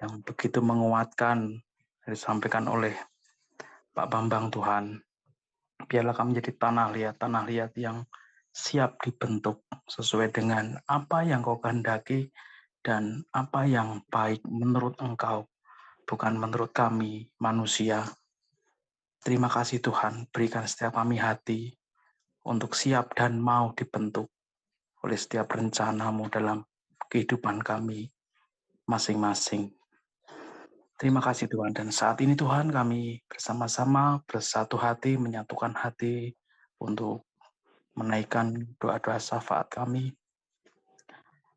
yang begitu menguatkan, yang disampaikan oleh Pak Bambang Tuhan. Biarlah kami menjadi tanah liat yang siap dibentuk sesuai dengan apa yang Kau kehendaki dan apa yang baik menurut Engkau, bukan menurut kami manusia. Terima kasih Tuhan, berikan setiap kami hati untuk siap dan mau dibentuk oleh setiap rencana-Mu dalam kehidupan kami masing-masing. Terima kasih Tuhan, dan saat ini Tuhan kami bersama-sama bersatu hati, menyatukan hati untuk menaikkan doa-doa syafaat kami.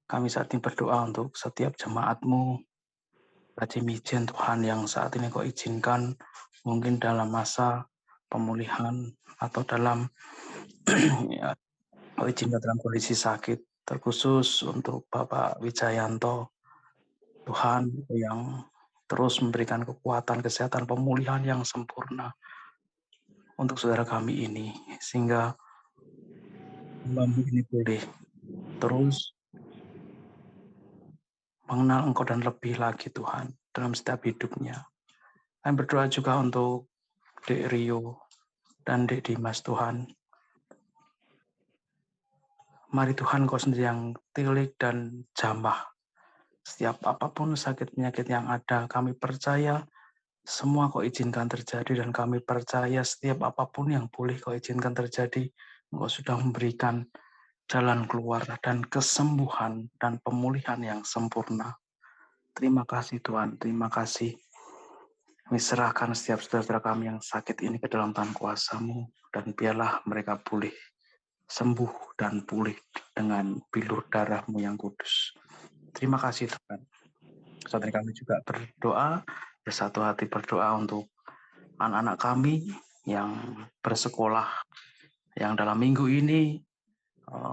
Kami saat ini berdoa untuk setiap jemaat-Mu, Haji Mijen Tuhan yang saat ini Kau izinkan mungkin dalam masa pemulihan atau dalam ya, Kau izinkan dalam kondisi sakit, terkhusus untuk Bapak Wijayanto Tuhan yang terus memberikan kekuatan, kesehatan, pemulihan yang sempurna untuk saudara kami ini, sehingga bambu ini boleh terus mengenal Engkau dan lebih lagi Tuhan dalam setiap hidupnya. Kami berdoa juga untuk Dek Rio dan Dek Dimas Tuhan. Mari Tuhan Kau sendiri yang tilik dan jamah. Setiap apapun sakit penyakit yang ada, kami percaya semua Kau izinkan terjadi, dan kami percaya setiap apapun yang boleh Kau izinkan terjadi, Engkau sudah memberikan jalan keluar dan kesembuhan dan pemulihan yang sempurna. Terima kasih Tuhan, terima kasih. Kami serahkan setiap saudara kami yang sakit ini ke dalam tangan kuasa-Mu, dan biarlah mereka pulih, sembuh dan pulih dengan bilur darah-Mu yang kudus. Terima kasih Tuhan. Saat ini kami juga berdoa, bersatu hati berdoa untuk anak-anak kami yang bersekolah, yang dalam minggu ini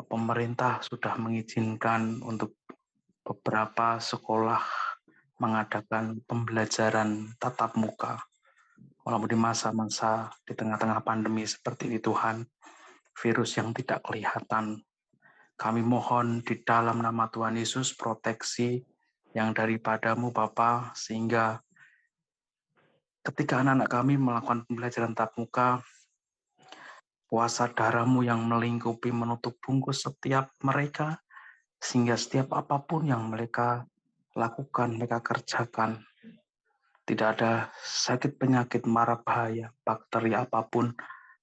pemerintah sudah mengizinkan untuk beberapa sekolah mengadakan pembelajaran tatap muka. Walaupun di masa-masa di tengah-tengah pandemi seperti ini Tuhan, virus yang tidak kelihatan, kami mohon di dalam nama Tuhan Yesus proteksi yang daripada-Mu Bapa, sehingga ketika anak-anak kami melakukan pembelajaran tatap muka, kuasa darah-Mu yang melingkupi menutup bungkus setiap mereka, sehingga setiap apapun yang mereka lakukan, mereka kerjakan, tidak ada sakit penyakit mara bahaya, bakteri apapun,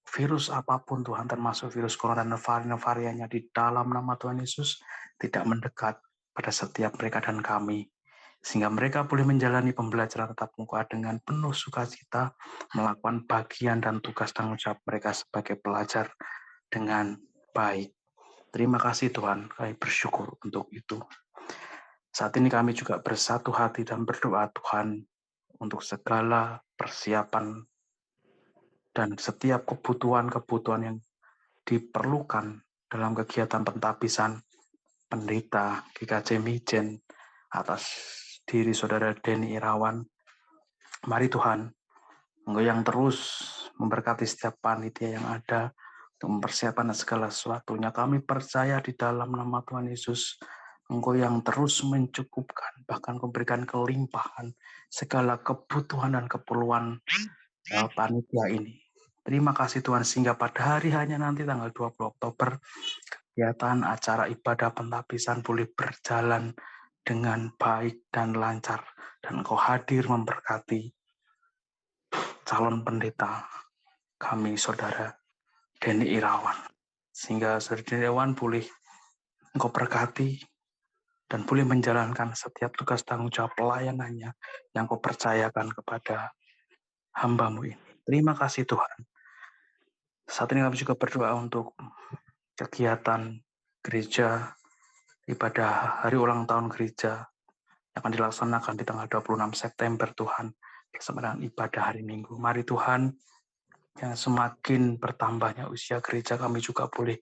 virus apapun Tuhan, termasuk virus corona dan varian-variannya, di dalam nama Tuhan Yesus tidak mendekat pada setiap mereka dan kami, sehingga mereka boleh menjalani pembelajaran tatap muka dengan penuh sukacita, melakukan bagian dan tugas tanggung jawab mereka sebagai pelajar dengan baik. Terima kasih Tuhan, kami bersyukur untuk itu. Saat ini kami juga bersatu hati dan berdoa Tuhan untuk segala persiapan dan setiap kebutuhan-kebutuhan yang diperlukan dalam kegiatan pentabisan pendeta GKJ Mijen atas diri Saudara Denny Irawan. Mari Tuhan, Engkau yang terus memberkati setiap panitia yang ada untuk mempersiapkan segala sesuatunya. Kami percaya di dalam nama Tuhan Yesus, Engkau yang terus mencukupkan, bahkan memberikan kelimpahan segala kebutuhan dan keperluan panitia ini. Terima kasih Tuhan, sehingga pada hari hanya nanti tanggal 20 Oktober, kegiatan acara ibadah pentabisan boleh berjalan dengan baik dan lancar. Dan Engkau hadir memberkati calon pendeta kami, Saudara Denny Irawan. Sehingga Saudara Denny Irawan boleh Engkau berkati dan boleh menjalankan setiap tugas tanggung jawab pelayanannya yang Kau percayakan kepada hamba-Mu ini. Terima kasih Tuhan. Saat ini kami juga berdoa untuk kegiatan gereja, ibadah hari ulang tahun gereja yang akan dilaksanakan di tanggal 26 September Tuhan, bersama dengan ibadah hari Minggu. Mari Tuhan, yang semakin bertambahnya usia gereja, kami juga boleh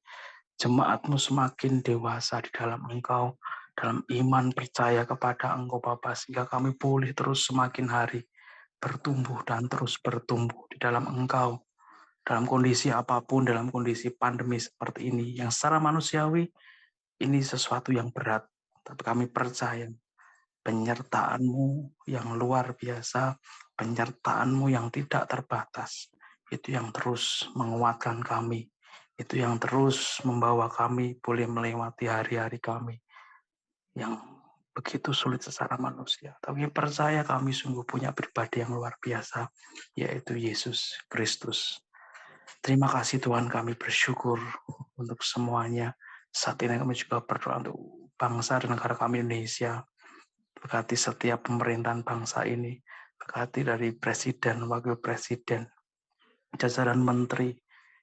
jemaat-Mu semakin dewasa di dalam Engkau, dalam iman percaya kepada Engkau Bapa, sehingga kami boleh terus semakin hari bertumbuh dan terus bertumbuh di dalam Engkau, dalam kondisi apapun, dalam kondisi pandemi seperti ini, yang secara manusiawi ini sesuatu yang berat, tapi kami percaya penyertaan-Mu yang luar biasa, penyertaan-Mu yang tidak terbatas, itu yang terus menguatkan kami, itu yang terus membawa kami boleh melewati hari-hari kami yang begitu sulit secara manusia. Tapi percaya kami sungguh punya pribadi yang luar biasa, yaitu Yesus Kristus. Terima kasih Tuhan, kami bersyukur untuk semuanya. Saat ini kami juga berdoa untuk bangsa dan negara kami Indonesia. Berkati setiap pemerintahan bangsa ini, berkati dari presiden, wakil presiden, jajaran menteri,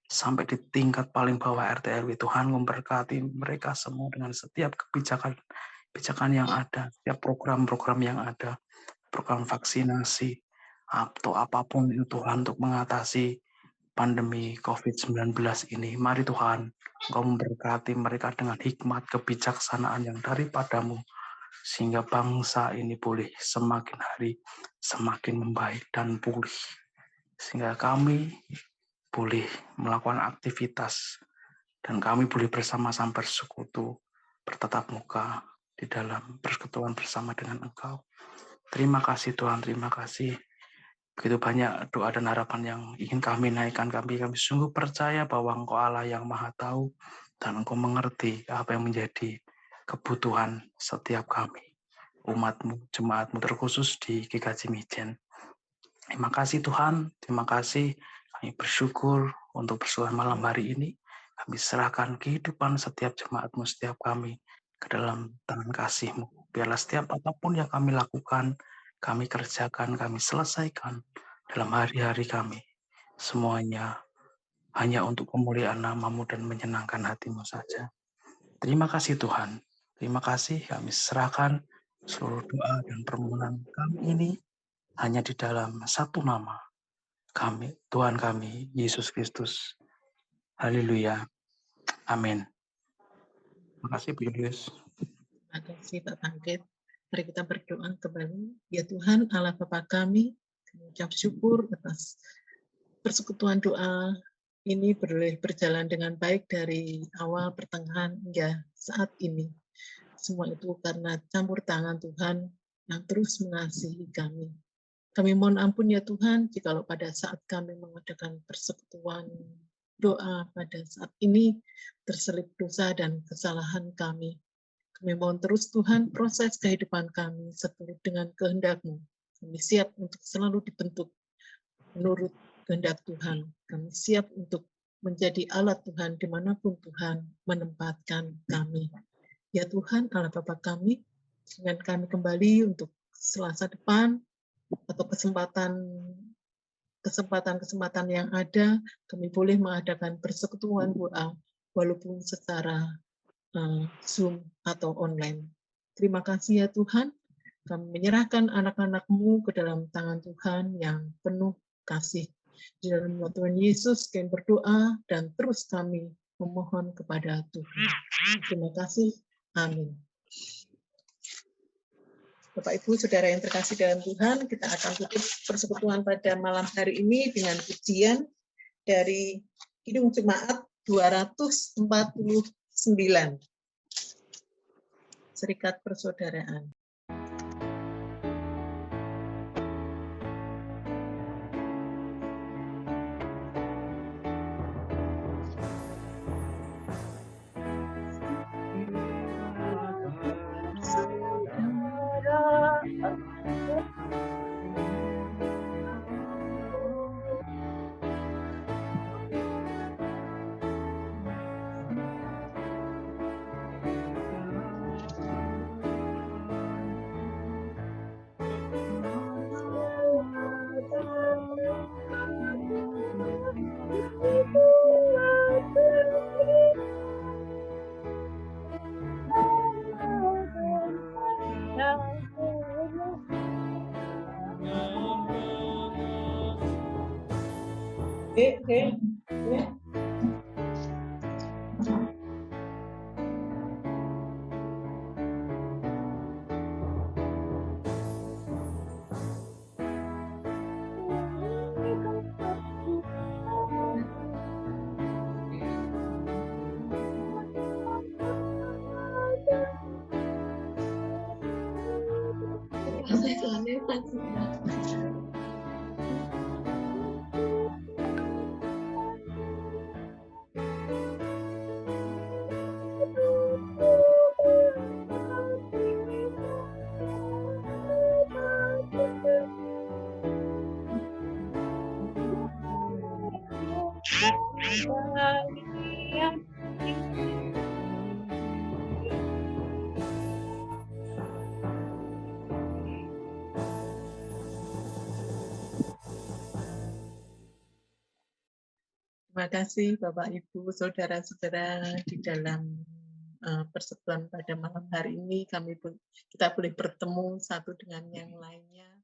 sampai di tingkat paling bawah RT RW. Tuhan memberkati mereka semua dengan setiap kebijakan yang ada, setiap program-program yang ada, program vaksinasi, atau apapun itu Tuhan untuk mengatasi pandemi COVID-19 ini. Mari Tuhan, Engkau memberkati mereka dengan hikmat kebijaksanaan yang daripada-Mu, sehingga bangsa ini boleh semakin hari semakin membaik dan pulih, sehingga kami boleh melakukan aktivitas dan kami boleh bersama-sama bersekutu, bertatap muka di dalam persekutuan bersama dengan Engkau. Terima kasih Tuhan, terima kasih. Begitu banyak doa dan harapan yang ingin kami naikkan. Kami sungguh percaya bahwa Engkau Allah yang Maha Tahu dan Engkau mengerti apa yang menjadi kebutuhan setiap kami, umat-Mu, jemaat-Mu, terkhusus di GKJ Mijen. Terima kasih Tuhan, terima kasih. Kami bersyukur untuk persekutuan malam hari ini. Kami serahkan kehidupan setiap jemaat-Mu, setiap kami ke dalam tangan kasih-Mu. Biarlah setiap apapun yang kami lakukan, kami kerjakan, kami selesaikan dalam hari-hari kami. Semuanya hanya untuk kemuliaan nama-Mu dan menyenangkan hati-Mu saja. Terima kasih Tuhan. Terima kasih, kami serahkan seluruh doa dan permohonan kami ini hanya di dalam satu nama kami, Tuhan kami, Yesus Kristus. Haleluya. Amin. Terima kasih Bu Julius. Terima kasih Pak Bangkit. Mari kita berdoa kembali. Ya Tuhan, Allah Bapa kami mengucap syukur atas persekutuan doa ini boleh berjalan dengan baik dari awal, pertengahan, hingga saat ini. Semua itu karena campur tangan Tuhan yang terus mengasihi kami. Kami mohon ampun ya Tuhan, jikalau pada saat kami mengadakan persekutuan doa pada saat ini terselip dosa dan kesalahan kami. Kami mohon terus Tuhan, proses kehidupan kami seturut dengan kehendak-Mu. Kami siap untuk selalu dibentuk menurut kehendak Tuhan. Kami siap untuk menjadi alat Tuhan dimanapun Tuhan menempatkan kami. Ya Tuhan, Allah Bapa kami, dengan kami kembali untuk Selasa depan atau kesempatan-kesempatan yang ada, kami boleh mengadakan persekutuan doa walaupun secara Zoom atau online. Terima kasih ya Tuhan, kami menyerahkan anak-anak-Mu ke dalam tangan Tuhan yang penuh kasih. Di dalam nama Tuhan Yesus kami berdoa dan terus kami memohon kepada Tuhan. Terima kasih. Amin. Bapak Ibu Saudara yang terkasih dalam Tuhan, kita akan tutup persekutuan pada malam hari ini dengan pujian dari Kidung Jemaat 249. Serikat Persaudaraan. Terima kasih Bapak Ibu, saudara-saudara di dalam persekutuan pada malam hari ini kita boleh bertemu satu dengan yang lainnya.